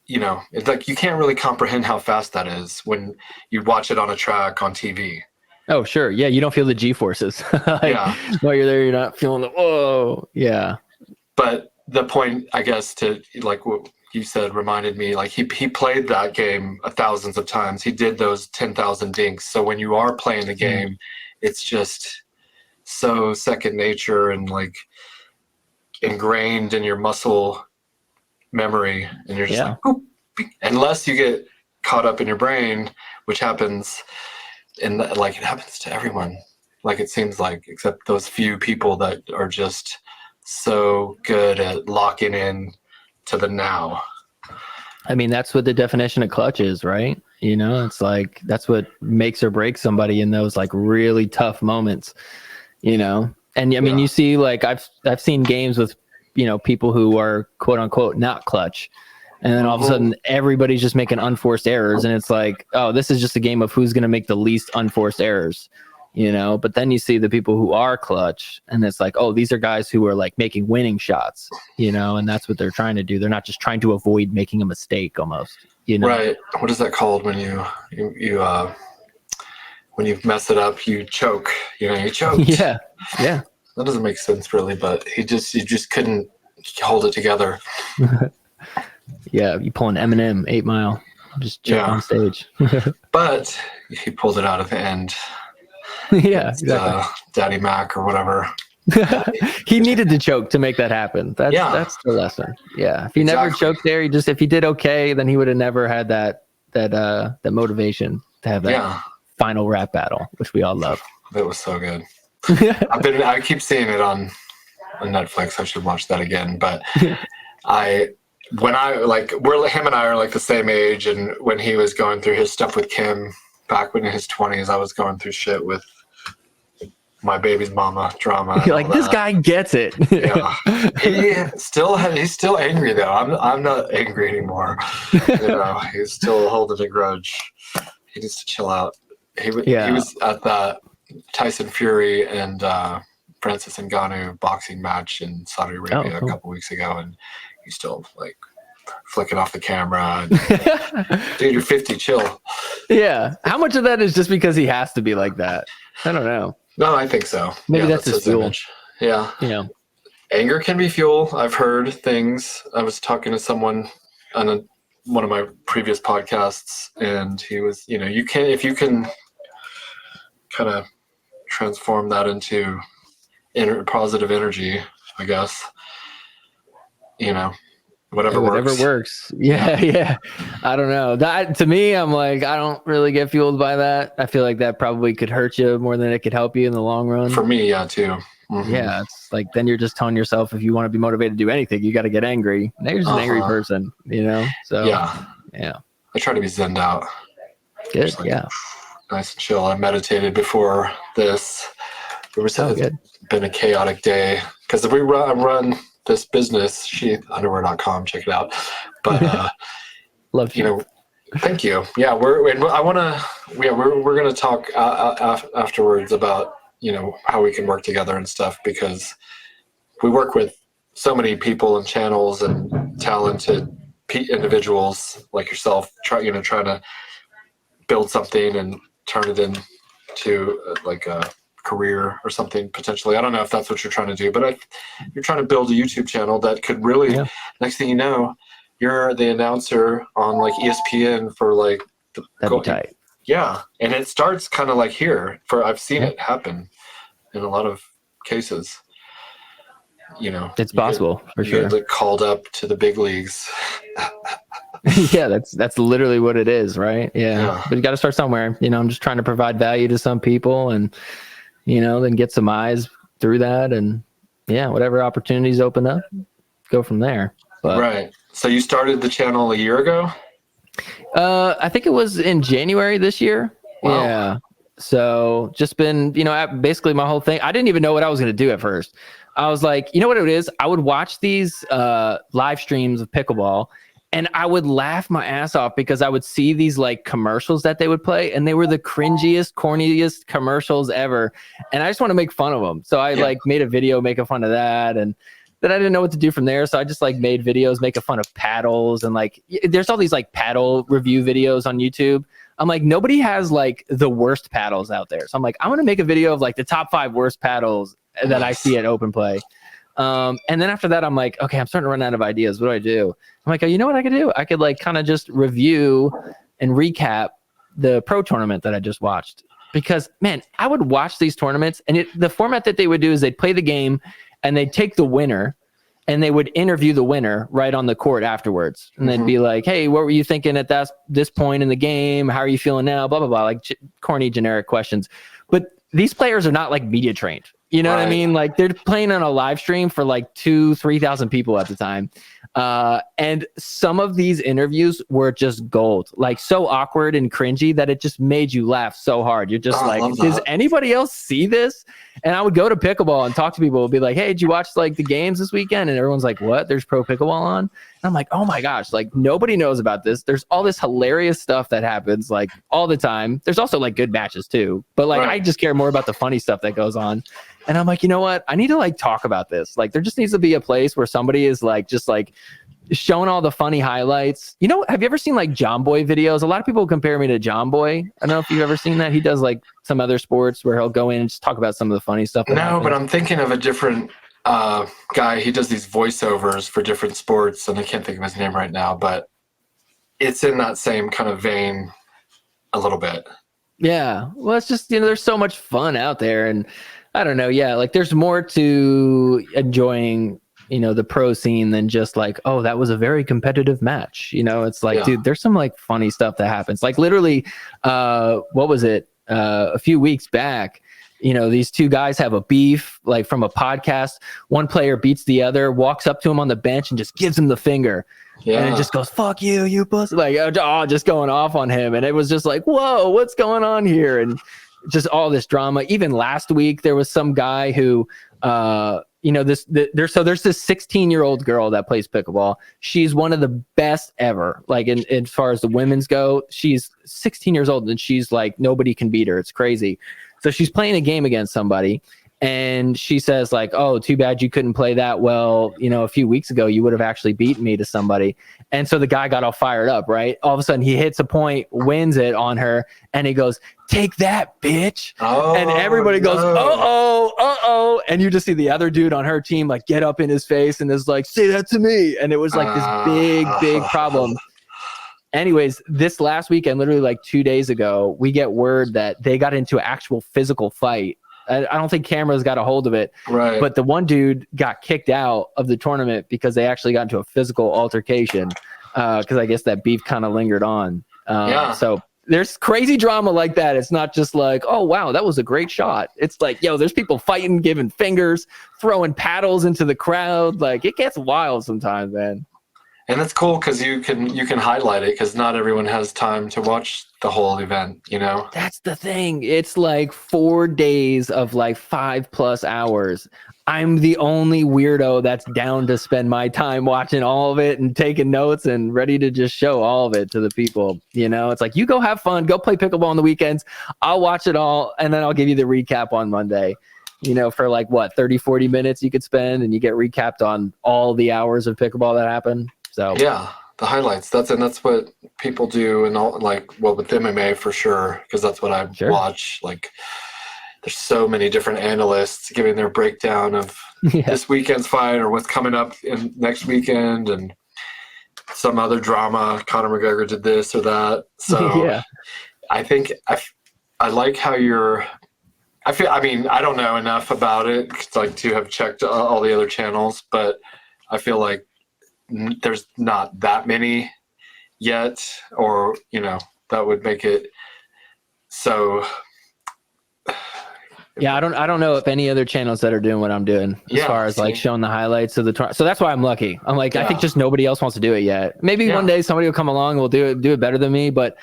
You know, it's like you can't really comprehend how fast that is when you watch it on a track on TV. Oh, sure. Yeah, you don't feel the G-forces. While you're there, you're not feeling the whoa. Yeah. But the point, I guess, to like what you said reminded me, like he played that game thousands of times. He did those 10,000 dinks. So when you are playing the game, it's just so second nature and like ingrained in your muscle memory, and you're just like, boop, unless you get caught up in your brain, which happens, and like it happens to everyone. Like it seems like, except those few people that are just so good at locking in to the now. I mean, that's what the definition of clutch is, right? You know, it's like that's what makes or breaks somebody in those like really tough moments. You know, and I mean, you see, like I've seen games with, you know, people who are quote unquote not clutch, and then all of a sudden everybody's just making unforced errors, and it's like, oh, this is just a game of who's going to make the least unforced errors, you know. But then you see the people who are clutch, and it's like, oh, these are guys who are like making winning shots, you know, and that's what they're trying to do. They're not just trying to avoid making a mistake, almost, you know. Right. What is that called when you when you mess it up, you choke, you know, you choked. Yeah. That doesn't make sense really, but he just couldn't hold it together. Yeah, you pull an Eminem 8 Mile, just choke on stage. But he pulled it out at the end. Yeah, exactly. Daddy Mac or whatever. He needed to choke to make that happen. That's the lesson. Yeah. If he never choked there, if he did okay, then he would have never had that motivation to have that final rap battle, which we all love. That was so good. I keep seeing it on Netflix. I should watch that again. But him and I are like the same age, and when he was going through his stuff with Kim back when in his 20s, I was going through shit with my baby's mama drama. You're like, this guy gets it. Yeah. He's still angry though. I'm not angry anymore. He's still holding a grudge. He needs to chill out. He was at that Tyson Fury and Francis Ngannou boxing match in Saudi Arabia a couple weeks ago, and he's still like flicking off the camera. And, dude, you're 50, chill. Yeah. How much of that is just because he has to be like that? I don't know. No, I think so. Maybe that's his fuel. Image. Yeah. Anger can be fuel. I've heard things. I was talking to someone on one of my previous podcasts, and he was, if you can kind of transform that into positive energy, I guess, whatever works. Yeah. I don't know. That to me, I'm like, I don't really get fueled by that. I feel like that probably could hurt you more than it could help you in the long run. For me, yeah, too. Mm-hmm. Yeah, it's like then you're just telling yourself if you want to be motivated to do anything, you got to get angry. Now you're just an angry person, So yeah. I try to be zenned out. Good, nice and chill. I meditated before this. It's been a chaotic day because I run this business, SHEATH.underwear.com. Check it out. But love you. Thank you. Yeah, we're gonna talk afterwards about how we can work together and stuff, because we work with so many people and channels and talented individuals like yourself, trying to build something and turn it into like a career or something potentially. I don't know if that's what you're trying to do, but you're trying to build a YouTube channel that could really, next thing you know, you're the announcer on like ESPN for like that'd be tight. Yeah, and it starts kind of like here. I've seen it happen in a lot of cases. It's possible for sure. You get called up to the big leagues. Yeah, that's literally what it is, right? Yeah. But you got to start somewhere. I'm just trying to provide value to some people, and then get some eyes through that, and whatever opportunities open up, go from there. But, right. So you started the channel a year ago? I think it was in January this year. Wow. Yeah. So just been, basically my whole thing. I didn't even know what I was going to do at first. I was like, what it is? I would watch these live streams of pickleball, and I would laugh my ass off because I would see these like commercials that they would play, and they were the cringiest, corniest commercials ever. And I just want to make fun of them. So I made a video making fun of that, and then I didn't know what to do from there. So I just like made videos making fun of paddles, and like there's all these like paddle review videos on YouTube. I'm like, nobody has like the worst paddles out there. So I'm like, I'm going to make a video of like the top 5 worst paddles that I see at open play. And then after that, I'm like, okay, I'm starting to run out of ideas. What do I do? I'm like, oh, you know what I could do? I could like kind of just review and recap the pro tournament that I just watched, because man, I would watch these tournaments, and the format that they would do is they'd play the game and they'd take the winner and they would interview the winner right on the court afterwards. And they'd be like, hey, what were you thinking at this point in the game? How are you feeling now? Blah, blah, blah, like corny, generic questions. But these players are not like media trained. You know what I mean? Like they're playing on a live stream for like 2,000-3,000 people at the time. And some of these interviews were just gold, like so awkward and cringy that it just made you laugh so hard. You're just like, does anybody else see this? And I would go to pickleball and talk to people and be like, hey, did you watch like the games this weekend? And everyone's like, what? There's pro pickleball on? And I'm like, oh my gosh, like nobody knows about this. There's all this hilarious stuff that happens like all the time. There's also like good matches too, but like I just care more about the funny stuff that goes on. And I'm like, you know what? I need to like talk about this. Like there just needs to be a place where somebody is like, just like showing all the funny highlights. Have you ever seen like John Boy videos? A lot of people compare me to John Boy. I don't know if you've ever seen that. He does like some other sports where he'll go in and just talk about some of the funny stuff. No, but I'm thinking of a different guy. He does these voiceovers for different sports, and I can't think of his name right now, but it's in that same kind of vein a little bit. Yeah. Well, it's just, there's so much fun out there, and I don't know. Yeah. Like there's more to enjoying, the pro scene than just like, oh, that was a very competitive match. It's like, Yeah. dude, there's some like funny stuff that happens. Like literally, what was it? A few weeks back, these two guys have a beef, like from a podcast. One player beats the other, walks up to him on the bench and just gives him the finger. Yeah. And it just goes, fuck you, you pussy. Like, just going off on him. And it was just like, whoa, what's going on here? And just all this drama. Even last week, there was some guy who, there's this 16-year-old girl that plays pickleball. She's one of the best ever. Like as far as the women's go, she's 16 years old and she's like, nobody can beat her. It's crazy. So she's playing a game against somebody. And she says like, oh, too bad you couldn't play that well. A few weeks ago, you would have actually beaten me to somebody. And so the guy got all fired up, right? All of a sudden he hits a point, wins it on her. And he goes, take that, bitch. Oh, and everybody goes, uh-oh. And you just see the other dude on her team like get up in his face and is like, say that to me. And it was like this big problem. Anyways, this last weekend, literally like 2 days ago, we get word that they got into an actual physical fight. I don't think cameras got a hold of it, right? But the one dude got kicked out of the tournament because they actually got into a physical altercation because I guess that beef kind of lingered on. So there's crazy drama like that. It's not just like, oh, wow, that was a great shot. It's like, yo, there's people fighting, giving fingers, throwing paddles into the crowd. Like it gets wild sometimes, man. And it's cool because you can highlight it because not everyone has time to watch the whole event, That's the thing. It's like 4 days of like 5+ hours. I'm the only weirdo that's down to spend my time watching all of it and taking notes and ready to just show all of it to the people. It's like, you go have fun, go play pickleball on the weekends. I'll watch it all. And then I'll give you the recap on Monday, for like what, 30, 40 minutes you could spend and you get recapped on all the hours of pickleball that happened. So yeah, the highlights. That's what people do, and all with MMA for sure, because that's what I watch. Like, there's so many different analysts giving their breakdown of this weekend's fight or what's coming up in next weekend, and some other drama. Conor McGregor did this or that. So I think I like how you're. I don't know enough about it to have checked all the other channels, but I feel like there's not that many yet, or that would make it so. Yeah, I don't know if any other channels that are doing what I'm doing as far as like showing the highlights of the tournament. So that's why I'm lucky. I'm like, I think just nobody else wants to do it yet. Maybe one day somebody will come along and will do it better than me, but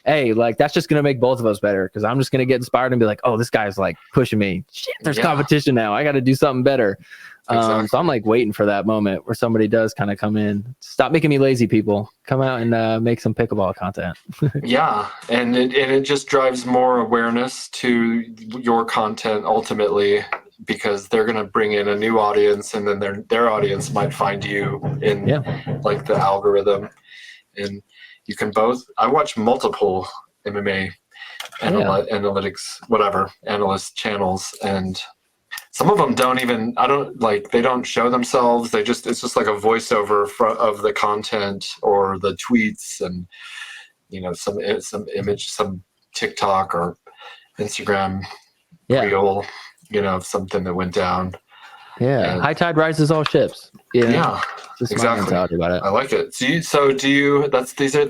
hey, like that's just gonna make both of us better because I'm just gonna get inspired and be like, oh, this guy's like pushing me. Shit, there's competition now. I got to do something better. Exactly. So I'm like waiting for that moment where somebody does kind of come in. Stop making me lazy, people. Come out and make some pickleball content. Yeah, and it just drives more awareness to your content ultimately, because they're going to bring in a new audience, and then their audience might find you in like the algorithm. And you can both. I watch multiple MMA analyst channels, and some of them they don't show themselves. It's just like a voiceover of the content or the tweets, and some image, some TikTok or Instagram reel, of something that went down. Yeah, and high tide rises all ships. Yeah, just exactly. Mentality about it. I like it.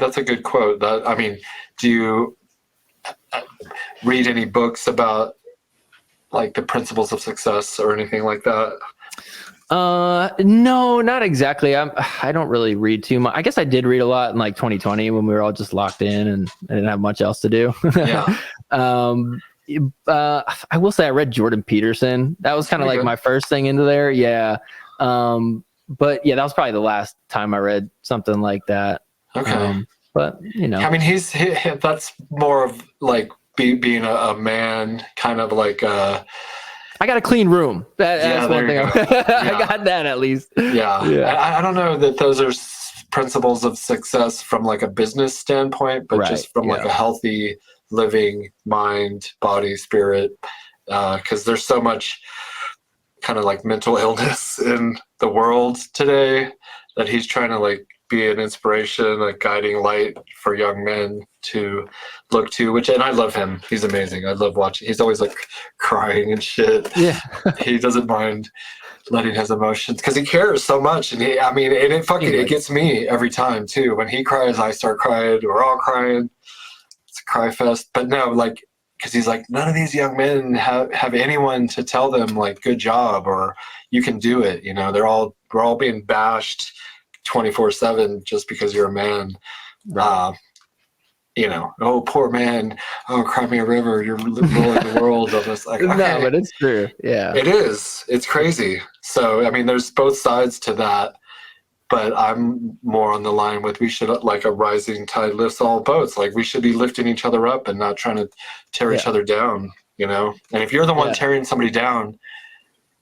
That's a good quote. Do you read any books about like the principles of success or anything like that? No, not exactly. I don't really read too much. I guess I did read a lot in like 2020 when we were all just locked in and I didn't have much else to do. Yeah. I will say I read Jordan Peterson. That was kind of like my first thing into there. Yeah. But yeah, that was probably the last time I read something like that. Okay. But he's that's more of like being a man, kind of like I got a clean room. That's one thing. I got that at least. Yeah. I don't know that those are principles of success from like a business standpoint, but just from like a healthy living mind, body, spirit, because there's so much kind of like mental illness in the world today that he's trying to like be an inspiration, a guiding light for young men to look to, and I love him. He's amazing. I love watching. He's always like crying and shit. Yeah. He doesn't mind letting his emotions, because he cares so much. And it gets me every time too. When he cries, I start crying. We're all crying. It's a cry fest. But no, like, because he's like, none of these young men have anyone to tell them like, good job, or you can do it. You know, we're all being bashed 24/7 just because you're a man. Right. You know, oh, poor man, oh, cry me a river, you're ruling the world. Of this, like, okay. No, but it's true. Yeah, it is. It's crazy. So I mean, there's both sides to that, but I'm more on the line with, we should, like, a rising tide lifts all boats. Like, we should be lifting each other up and not trying to tear each other down. You know, and if you're the one tearing somebody down,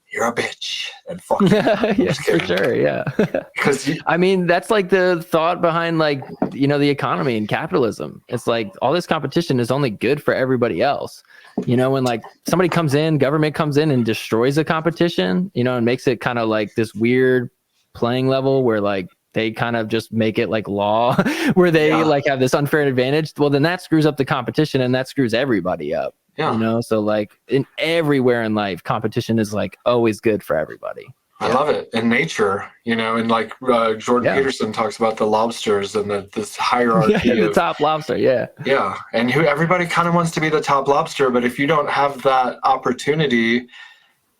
you're a bitch, and fuck you. Yeah, for sure. Yeah. Because I mean, that's like the thought behind, like, you know, the economy and capitalism. It's like all this competition is only good for everybody else. You know, when like somebody comes in, government comes in and destroys the competition, you know, and makes it kind of like this weird playing level where like they kind of just make it like law where they like have this unfair advantage. Well, then that screws up the competition, and that screws everybody up. Yeah. You know, so like everywhere in life, competition is like always good for everybody. I love it. In nature, you know, and like Jordan Peterson talks about the lobsters and this hierarchy the top lobster. Yeah. Yeah. And everybody kind of wants to be the top lobster, but if you don't have that opportunity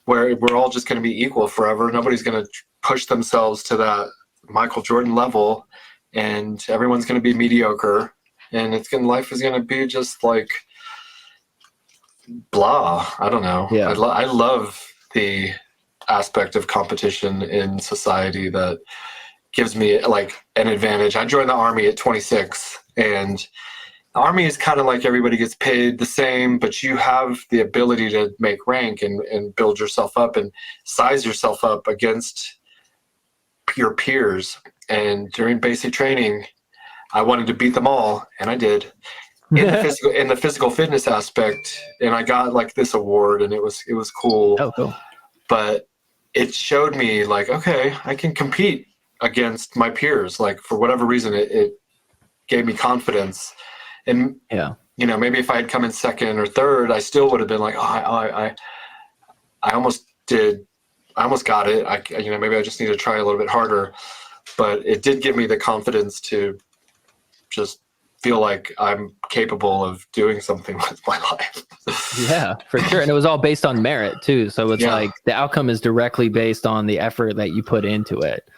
where we're all just going to be equal forever, nobody's going to push themselves to that Michael Jordan level, and everyone's going to be mediocre, and life is going to be just like blah. I don't know. Yeah. I love the aspect of competition in society that gives me like an advantage. I joined the Army at 26, and the Army is kind of like everybody gets paid the same, but you have the ability to make rank and build yourself up and size yourself up against your peers. And during basic training, I wanted to beat them all, and I did. In the physical fitness aspect, and I got like this award, and it was cool. Oh, cool. But it showed me like, okay, I can compete against my peers. Like, for whatever reason, it gave me confidence. And you know, maybe if I had come in second or third, I still would have been like, I almost got it. You know, maybe I just need to try a little bit harder. But it did give me the confidence to just feel like I'm capable of doing something with my life. Yeah, for sure. And it was all based on merit too. So it's like the outcome is directly based on the effort that you put into it.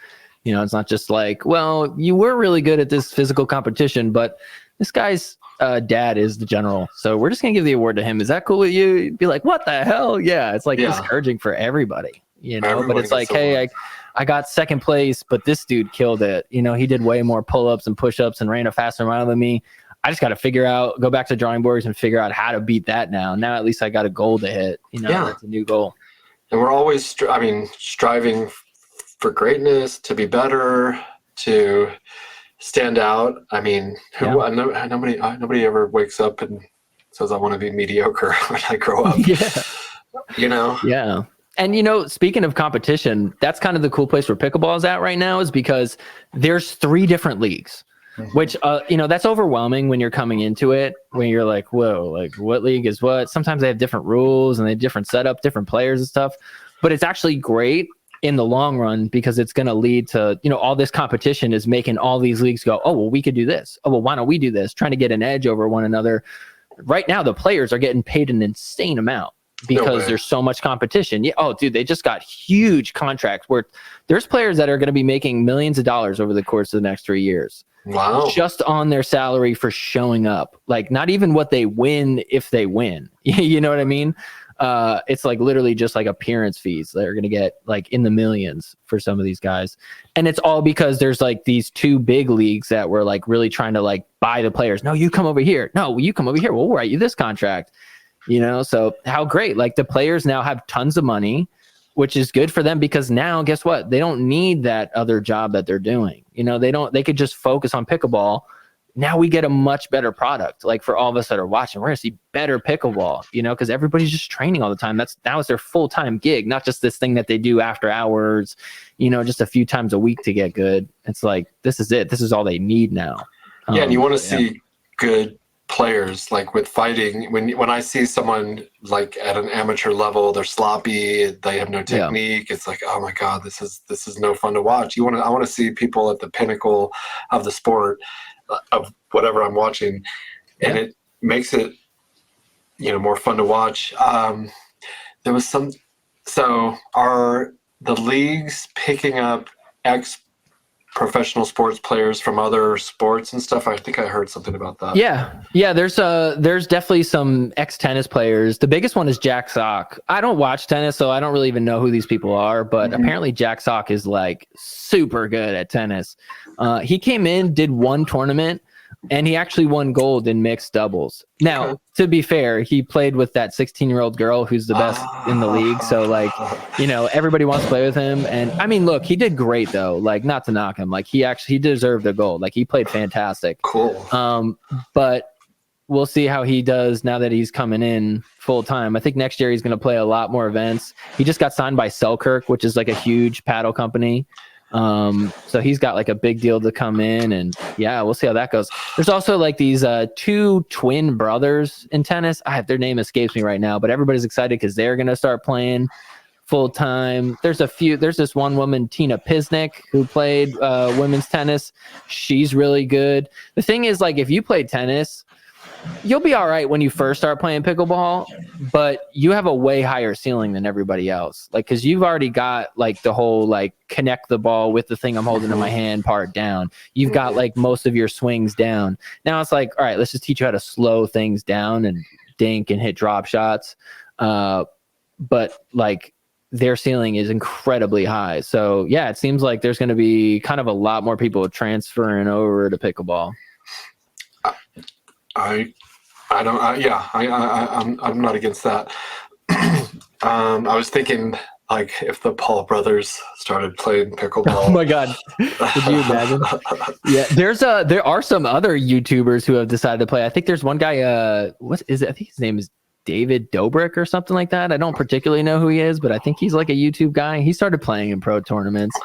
You know, it's not just like, well, you were really good at this physical competition, but this guy's dad is the general, so we're just gonna give the award to him. Is that cool with you? You'd be like, what the hell? Yeah, it's like discouraging for everybody, you know. Everybody, but it's like, hey, I got second place, but this dude killed it. You know, he did way more pull-ups and push-ups and ran a faster mile than me. I just got to go back to drawing boards and figure out how to beat that now. Now at least I got a goal to hit. You know, that's a new goal. And we're always, striving for greatness, to be better, to stand out. I mean, nobody ever wakes up and says, I want to be mediocre when I grow up. You know? Yeah. And, you know, speaking of competition, that's kind of the cool place where pickleball is at right now, is because there's 3 different leagues, which, you know, that's overwhelming when you're coming into it, when you're like, whoa, like what league is what? Sometimes they have different rules and they have different setup, different players and stuff. But it's actually great in the long run, because it's going to lead to, you know, all this competition is making all these leagues go, oh, well, we could do this. Oh, well, why don't we do this? Trying to get an edge over one another. Right now, the players are getting paid an insane amount, because there's so much competition. Yeah. Oh, dude, they just got huge contracts where there's players that are going to be making millions of dollars over the course of the next 3 years. Wow. Just on their salary for showing up. Like, not even what they win if they win. You know what I mean? It's like literally just like appearance fees. They're going to get like in the millions for some of these guys. And it's all because there's like these 2 big leagues that were like really trying to like buy the players. No, you come over here. No, you come over here. We'll write you this contract. You know, so how great. Like, the players now have tons of money, which is good for them, because now guess what? They don't need that other job that they're doing. You know, they could just focus on pickleball now we get a much better product. Like for all of us that are watching, we're gonna see better pickleball, you know, because everybody's just training all the time. Now it's their full-time gig, not just this thing that they do after hours, you know, just a few times a week to get good. It's like, this is it. This is all they need now. Yeah, and you want to see good players, like with fighting. When I see someone like at an amateur level, they're sloppy, they have no technique. It's like, oh my God, this is no fun to watch. I want to see people at the pinnacle of the sport, of whatever I'm watching, and it makes it, you know, more fun to watch. There was so are the leagues picking up professional sports players from other sports and stuff? I think I heard something about that. Yeah. There's definitely some ex-tennis players. The biggest one is Jack Sock. I don't watch tennis, so I don't really even know who these people are, but apparently Jack Sock is like super good at tennis. He came in, did one tournament, and he actually won gold in mixed doubles. Now, to be fair, he played with that 16-year-old girl who's the best in the league. So, like, you know, everybody wants to play with him. And I mean, look, he did great though. Like, not to knock him. Like, he deserved a gold. Like, he played fantastic. Cool. But we'll see how he does now that he's coming in full time. I think next year he's going to play a lot more events. He just got signed by Selkirk, which is like a huge paddle company. So he's got like a big deal to come in, and yeah, we'll see how that goes. There's also like these two twin brothers in tennis. Their name escapes me right now, but everybody's excited because they're gonna start playing full time. There's this one woman, Tina Pisnik, who played women's tennis. She's really good. The thing is, like, if you play tennis, you'll be all right when you first start playing pickleball, but you have a way higher ceiling than everybody else. Like, cause you've already got like the whole, like, connect the ball with the thing I'm holding in my hand part down. You've got like most of your swings down. Now it's like, all right, let's just teach you how to slow things down and dink and hit drop shots. But like, their ceiling is incredibly high. So yeah, it seems like there's going to be kind of a lot more people transferring over to pickleball. I'm not against that. I was thinking, like, if the Paul brothers started playing pickleball. Oh my God. Could you imagine? Yeah. There are some other YouTubers who have decided to play. I think there's one guy, what is it? I think his name is David Dobrik or something like that. I don't particularly know who he is, but I think he's like a YouTube guy. He started playing in pro tournaments.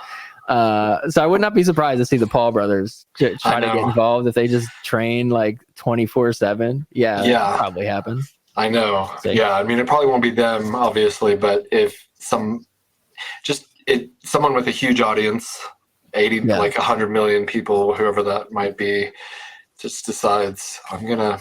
So I would not be surprised to see the Paul brothers try to get involved if they just train like 24/7. Yeah, probably happen. I know. Yeah, I mean, it probably won't be them, obviously, but if someone with a huge audience, 100 million people, whoever that might be, just decides, I'm gonna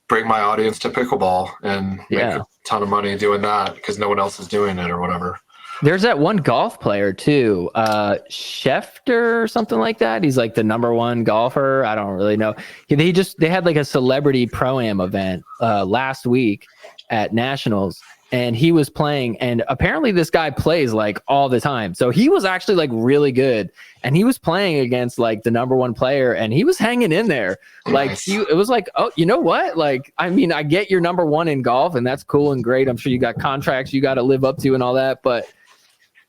bring my audience to pickleball and make a ton of money doing that because no one else is doing it or whatever. There's that one golf player too, Schefter or something like that. He's like the #1 golfer. I don't really know. They had like a celebrity pro-am event last week at Nationals, and he was playing, and apparently this guy plays like all the time. So he was actually like really good, and he was playing against like the #1 player, and he was hanging in there. Like it was like, oh, you know what? Like, I mean, I get you're #1 in golf, and that's cool and great. I'm sure you got contracts you got to live up to and all that, but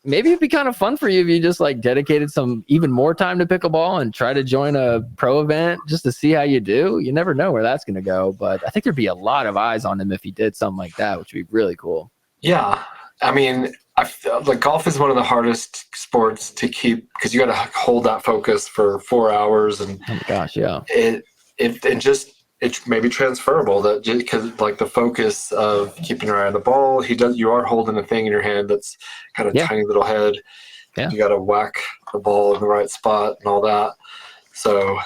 maybe it'd be kind of fun for you if you just like dedicated some even more time to pickleball and try to join a pro event just to see how you do. You never know where that's going to go, but I think there'd be a lot of eyes on him if he did something like that, which would be really cool. Yeah. I mean, I feel like golf is one of the hardest sports to keep because you got to hold that focus for 4 hours. And oh my gosh, yeah. It's maybe transferable that just because like the focus of keeping your eye on the ball, you are holding a thing in your hand that's kind of tiny little head. Yeah. You got to whack the ball in the right spot and all that. So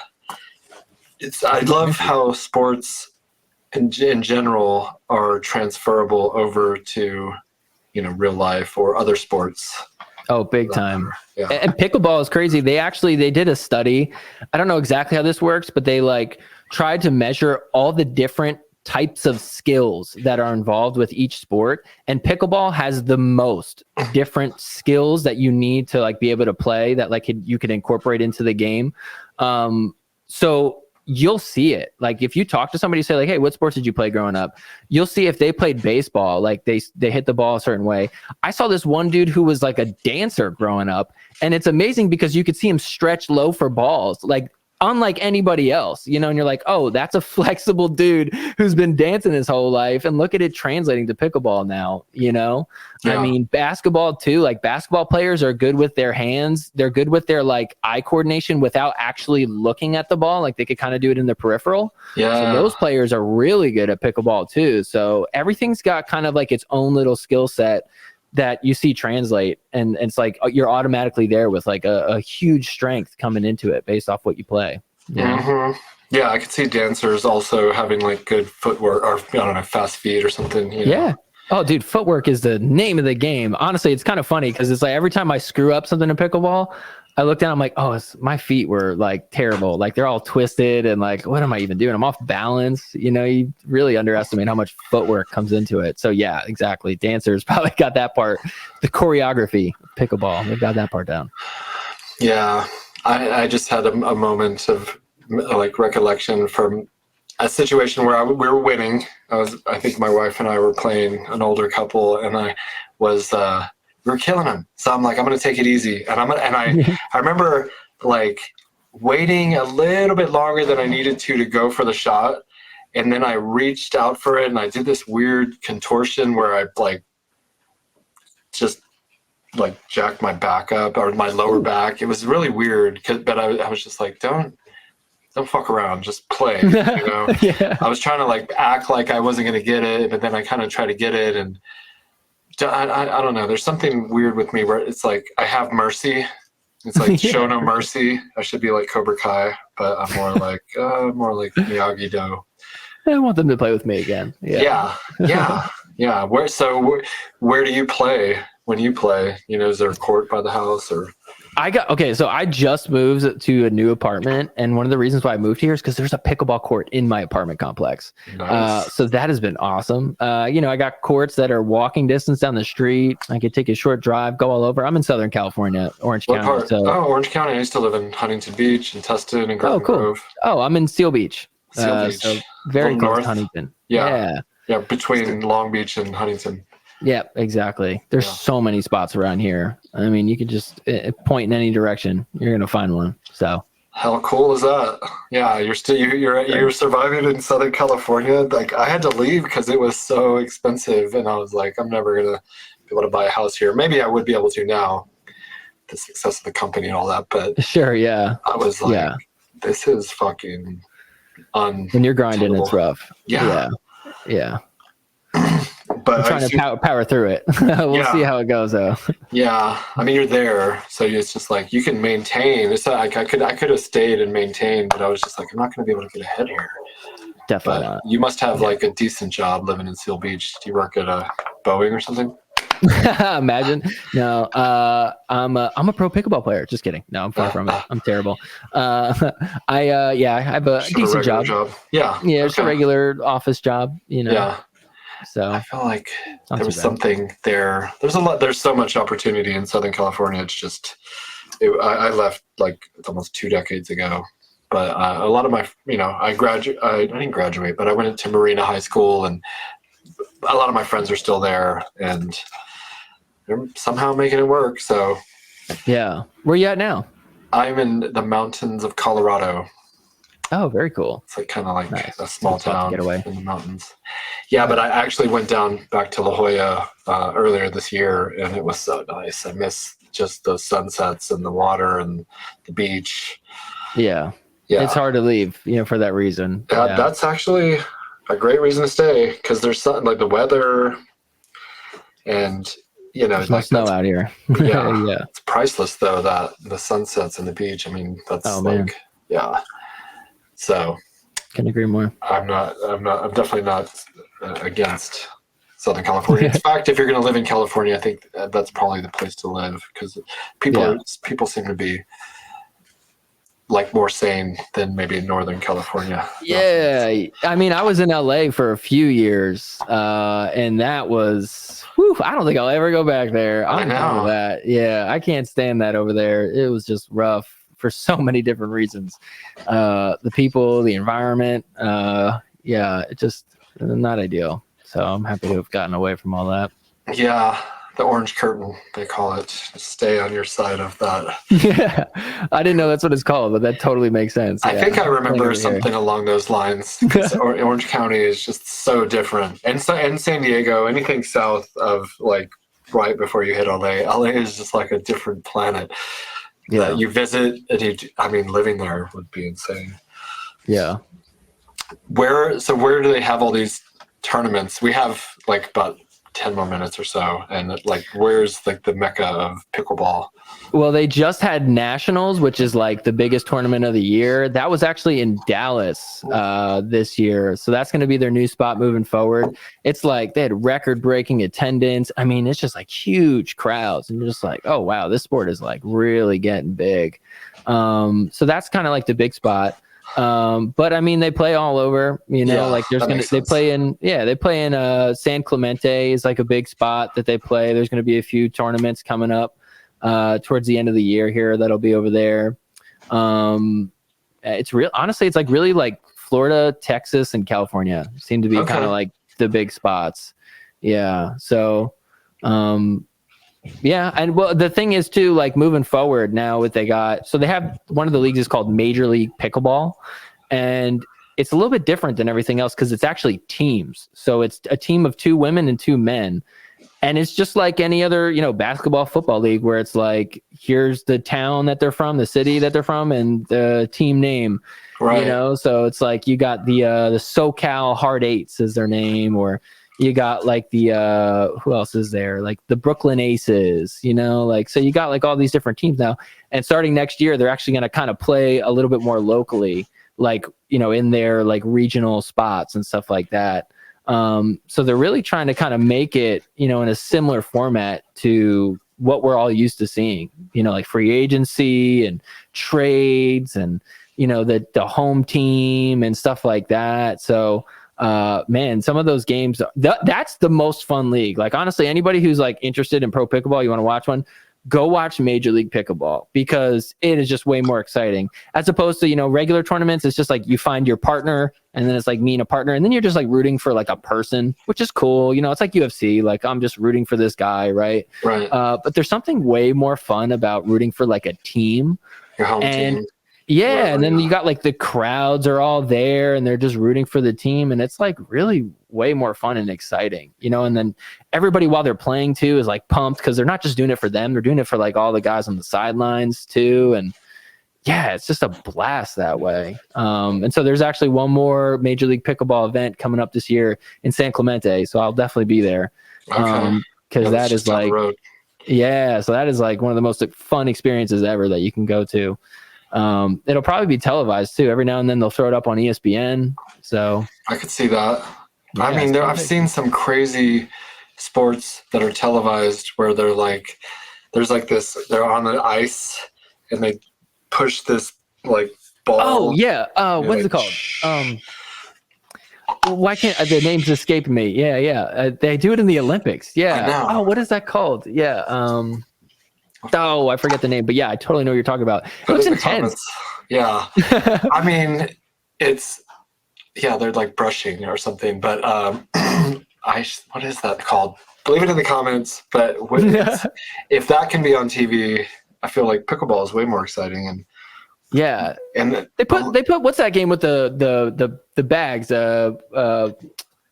I love how sports in general are transferable over to, real life or other sports. Oh, big time. Yeah. And pickleball is crazy. They did a study. I don't know exactly how this works, but they like tried to measure all the different types of skills that are involved with each sport. And pickleball has the most different skills that you need to like be able to play that like you could incorporate into the game. So you'll see it. Like if you talk to somebody, say like, hey, what sports did you play growing up? You'll see if they played baseball, like they hit the ball a certain way. I saw this one dude who was like a dancer growing up, and it's amazing because you could see him stretch low for balls. Like unlike anybody else, you know, and you're like, oh, that's a flexible dude who's been dancing his whole life, and look at it translating to pickleball now, you know. I mean, basketball too, like basketball players are good with their hands, they're good with their like eye coordination without actually looking at the ball, like they could kind of do it in the peripheral. So those players are really good at pickleball too. So everything's got kind of like its own little skill set that you see translate, and it's like you're automatically there with like a huge strength coming into it based off what you play. Yeah, I could see dancers also having like good footwork, or I don't know, fast feet or something. You know? Oh, dude, footwork is the name of the game. Honestly, it's kind of funny because it's like every time I screw up something in pickleball, I look down, I'm like, oh, my feet were like terrible. Like they're all twisted and like, what am I even doing? I'm off balance. You know, you really underestimate how much footwork comes into it. So yeah, exactly. Dancers probably got that part. The choreography, pickleball, they've got that part down. Yeah, I just had a moment of like recollection from a situation where we were winning. I think my wife and I were playing an older couple, and I was we were killing him. So I'm like, I'm gonna take it easy, and I remember like waiting a little bit longer than I needed to go for the shot, and then I reached out for it, and I did this weird contortion where I like just like jacked my back up, or my lower back. It was really weird, but I was just like, don't fuck around, just play. You know, I was trying to like act like I wasn't gonna get it, but then I kind of tried to get it, and I don't know. There's something weird with me where it's like I have mercy. It's like show no mercy. I should be like Cobra Kai, but I'm more like Miyagi-Do. I want them to play with me again. Yeah. Where do you play when you play? You know, is there a court by the house or? So I just moved to a new apartment, and one of the reasons why I moved here is because there's a pickleball court in my apartment complex. Nice. So that has been awesome. You know, I got courts that are walking distance down the street. I could take a short drive, go all over. I'm in Southern California, Orange County. What part? Orange County. I used to live in Huntington Beach and Tustin and Garden Grove. Oh, I'm in Seal Beach. So very close north. to Huntington. Yeah, between Long Beach and Huntington. Yeah, exactly. There's so many spots around here. I mean, you could just point in any direction. You're going to find one. So how cool is that? Yeah, you're surviving in Southern California. Like I had to leave because it was so expensive, and I was like, I'm never going to be able to buy a house here. Maybe I would be able to now, the success of the company and all that. But sure, yeah. I was like, this is fucking when you're grinding, it's rough. Yeah. But I'm trying to power through it. We'll see how it goes, though. Yeah, I mean, you're there, so it's just like you can maintain. It's like I could have stayed and maintained, but I was just like, I'm not going to be able to get ahead here. Definitely not. You must have like a decent job living in Seal Beach. Do you work at a Boeing or something? Imagine. No, I'm a pro pickleball player. Just kidding. No, I'm far from it. I'm terrible. I have a decent job. Yeah, it's a regular office job. You know. Yeah. So I feel like there was something there. There's so much opportunity in Southern California. It's just, I left like almost 2 decades ago. But a lot of my, I didn't graduate, but I went to Marina High School, and a lot of my friends are still there, and they're somehow making it work. So yeah, where you at now? I'm in the mountains of Colorado. Oh, very cool. It's like kind of like a small town in the mountains. Yeah, but I actually went down back to La Jolla earlier this year, and it was so nice. I miss just the sunsets and the water and the beach. Yeah. It's hard to leave, for that reason. Yeah. That's actually a great reason to stay, because there's something like the weather, and there's no snow out here. Yeah, it's priceless though. That the sunsets and the beach. I mean, that's So, can agree more. I'm definitely not against Southern California. In fact, if you're going to live in California, I think that's probably the place to live, because people seem to be like more sane than maybe in Northern California. Yeah, I mean, I was in LA for a few years, and that was, I don't think I'll ever go back there. I know that. Yeah, I can't stand that over there. It was just rough for so many different reasons. The people, the environment, it just not ideal. So I'm happy to have gotten away from all that. Yeah, The orange curtain, they call it. Stay on your side of that. Yeah, I didn't know that's what it's called, but that totally makes sense. I Yeah. think I remember Over something here. along those lines. 'Cause Orange County is just so different, and San Diego, anything south of like right before you hit LA, LA is just like a different planet. Yeah, You visit, and I mean, living there would be insane. yeah. Where do they have all these tournaments? We have like about 10 more minutes or so, and like where's like the mecca of pickleball? Well, they just had nationals, which is like the biggest tournament of the year. That was actually in Dallas this year, so that's going to be their new spot moving forward. It's like they had record-breaking attendance. I mean, it's just like huge crowds, and you're just like, oh wow, this sport is like really getting big. So that's kind of like the big spot. But I mean, they play all over, like they play in San Clemente is like a big spot that they play. There's going to be a few tournaments coming up towards the end of the year here that'll be over there. It's real, honestly, it's like really like Florida, Texas, and California seem to be kind of like the big spots. Yeah. So, yeah, and well, the thing is too, like moving forward now, they have one of the leagues is called Major League Pickleball, and it's a little bit different than everything else because it's actually teams. So it's a team of 2 women and 2 men, and it's just like any other basketball, football league where it's like here's the town that they're from, the city that they're from, and the team name. Right. So it's like you got the SoCal Hard Eights is their name, or you got like the who else is there? Like the Brooklyn Aces, so you got like all these different teams now. And starting next year, they're actually going to kind of play a little bit more locally, like, in their like regional spots and stuff like that. So they're really trying to kind of make it, in a similar format to what we're all used to seeing, like free agency and trades and, the home team and stuff like that. So, man, some of those games, that's the most fun league. Like, honestly, anybody who's like interested in pro pickleball, you want to watch one, go watch Major League Pickleball because it is just way more exciting as opposed to, regular tournaments. It's just like you find your partner and then it's like me and a partner. And then you're just like rooting for like a person, which is cool. It's like UFC, like I'm just rooting for this guy. Right. Right. But there's something way more fun about rooting for like a team. Your home team. Yeah, and then you got like the crowds are all there and they're just rooting for the team, and it's like really way more fun and exciting, and then everybody while they're playing too is like pumped because they're not just doing it for them, they're doing it for like all the guys on the sidelines too. And yeah, it's just a blast that way. And so there's actually one more Major League Pickleball event coming up this year in San Clemente, so I'll definitely be there. Because that is like, yeah, so that is like one of the most fun experiences ever that you can go to. It'll probably be televised too. Every now and then they'll throw it up on ESPN. So I could see that. Yeah, I mean, I've seen some crazy sports that are televised where they're like, there's like this, they're on the ice and they push this like ball. Oh yeah. What's it called? Why can't the names escape me? Yeah. They do it in the Olympics. Yeah. Oh, what is that called? Yeah. Oh, I forget the name, but yeah, I totally know what you're talking about. It looks intense. Yeah. I mean, they're like brushing or something, but what is that called? Leave it in the comments. But if that can be on TV, I feel like pickleball is way more exciting. And yeah, and they put what's that game with the bags?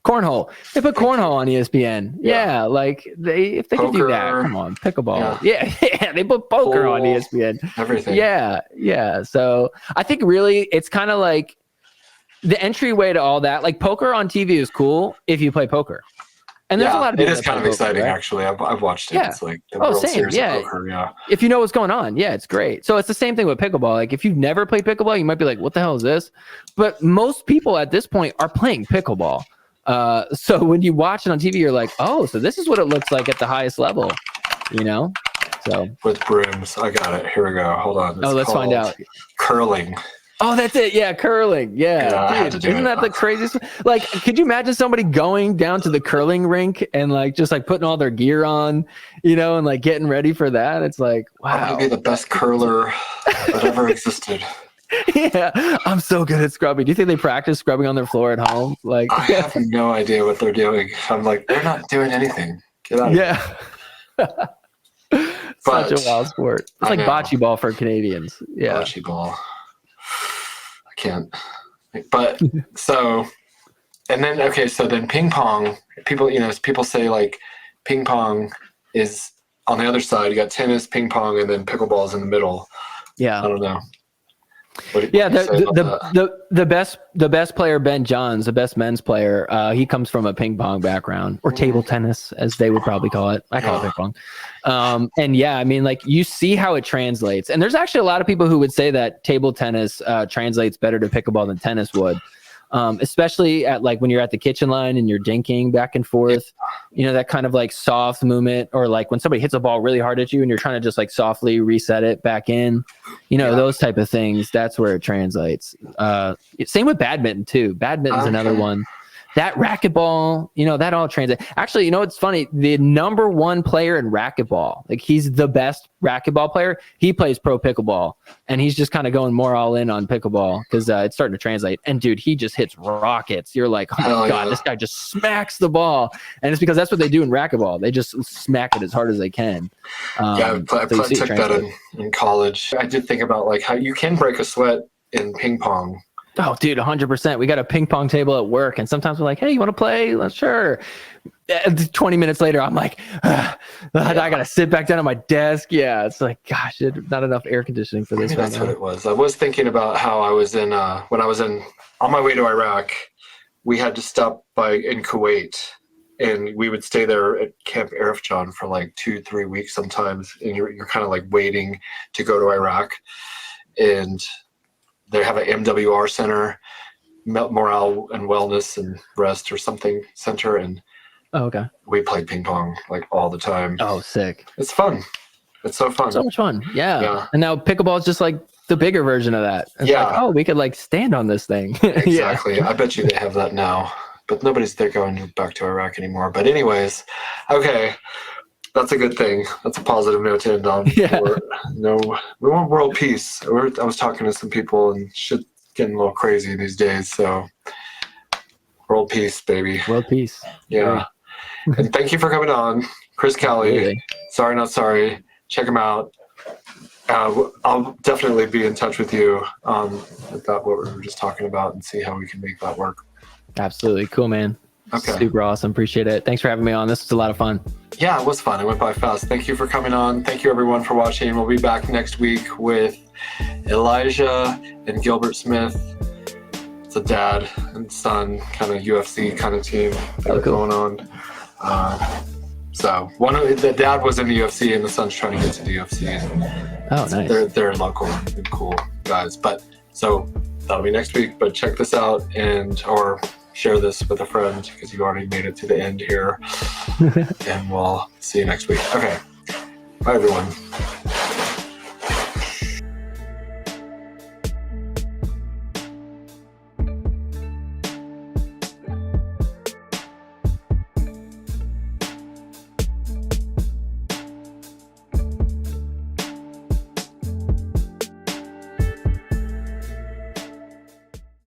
Cornhole. They put cornhole on ESPN. Yeah, like if they could do that, come on, pickleball. Yeah, they put poker on ESPN. Everything. Yeah. So I think really it's kind of like the entryway to all that. Like poker on TV is cool if you play poker. And there's a lot of people. It is kind of exciting, right? Actually. I've watched it. Yeah. It's like the World Series of poker. Yeah. If you know what's going on, it's great. So it's the same thing with pickleball. Like if you've never played pickleball, you might be like, "What the hell is this?" But most people at this point are playing pickleball. So when you watch it on TV, you're like, oh, so this is what it looks like at the highest level, So with brooms, I got it. Here we go. Hold on. Let's find out. Curling. Oh, that's it. Yeah, curling. Yeah, dude, isn't that the craziest? Like, could you imagine somebody going down to the curling rink and like just like putting all their gear on, and like getting ready for that? It's like, wow, I'm gonna be the best curler that ever existed. Yeah, I'm so good at scrubbing. Do you think they practice scrubbing on their floor at home? Like, I have no idea what they're doing. I'm like, they're not doing anything. Get out of here. Such a wild sport. It's like bocce ball for Canadians. Yeah. Bocce ball. I can't. But so, and then, okay, so then ping pong, people say like ping pong is on the other side. You got tennis, ping pong, and then pickleball is in the middle. Yeah. I don't know. The best player, Ben Johns, the best men's player, he comes from a ping pong background, or table tennis, as they would probably call it. I call it ping pong. And yeah, I mean, like, you see how it translates. And there's actually a lot of people who would say that table tennis translates better to pickleball than tennis would. Especially at like when you're at the kitchen line and you're dinking back and forth, that kind of like soft movement, or like when somebody hits a ball really hard at you and you're trying to just like softly reset it back in, those type of things. That's where it translates. Same with badminton too. Badminton's another one. That racquetball, that all translates. Actually, it's funny. The number one player in racquetball, like he's the best racquetball player. He plays pro pickleball, and he's just kind of going more all in on pickleball because it's starting to translate. And dude, he just hits rockets. You're like, oh my God, this guy just smacks the ball. And it's because that's what they do in racquetball. They just smack it as hard as they can. I took that in college. I did think about like how you can break a sweat in ping pong. Oh, dude, 100%. We got a ping pong table at work, and sometimes we're like, hey, you want to play? Sure. 20 minutes later, I'm like, I got to sit back down at my desk. Yeah, it's like, gosh, not enough air conditioning for this. That's what it was. I was thinking about how I was when I was on my way to Iraq, we had to stop in Kuwait, and we would stay there at Camp Arifjan for like 2-3 weeks sometimes, and you're kind of like waiting to go to Iraq. And they have an MWR center, morale and wellness and rest or something center. And we played ping pong like all the time. Oh, sick. It's fun. It's so fun. So much fun. Yeah. And now pickleball is just like the bigger version of that. It's like, oh, we could like stand on this thing. Exactly. I bet you they have that now, but nobody's there going back to Iraq anymore. But anyways, okay. That's a good thing. That's a positive note to end on. Yeah. We want world peace. I was talking to some people, and shit's getting a little crazy these days. So, world peace, baby. World peace. Yeah. And thank you for coming on, Chris Cali. Really? Sorry Not Sorry. Check him out. I'll definitely be in touch with you about what we were just talking about and see how we can make that work. Absolutely. Cool, man. Okay. Super awesome. Appreciate it. Thanks for having me on. This was a lot of fun. Yeah, it was fun. It went by fast. Thank you for coming on. Thank you everyone for watching. We'll be back next week with Elijah and Gilbert Smith. It's a dad and son kind of UFC kind of team going on. So the dad was in the UFC and the son's trying to get to the UFC. Oh, nice. They're local and cool guys. But so that'll be next week. But check this out or share this with a friend because you already made it to the end here. And we'll see you next week. Okay. Bye, everyone.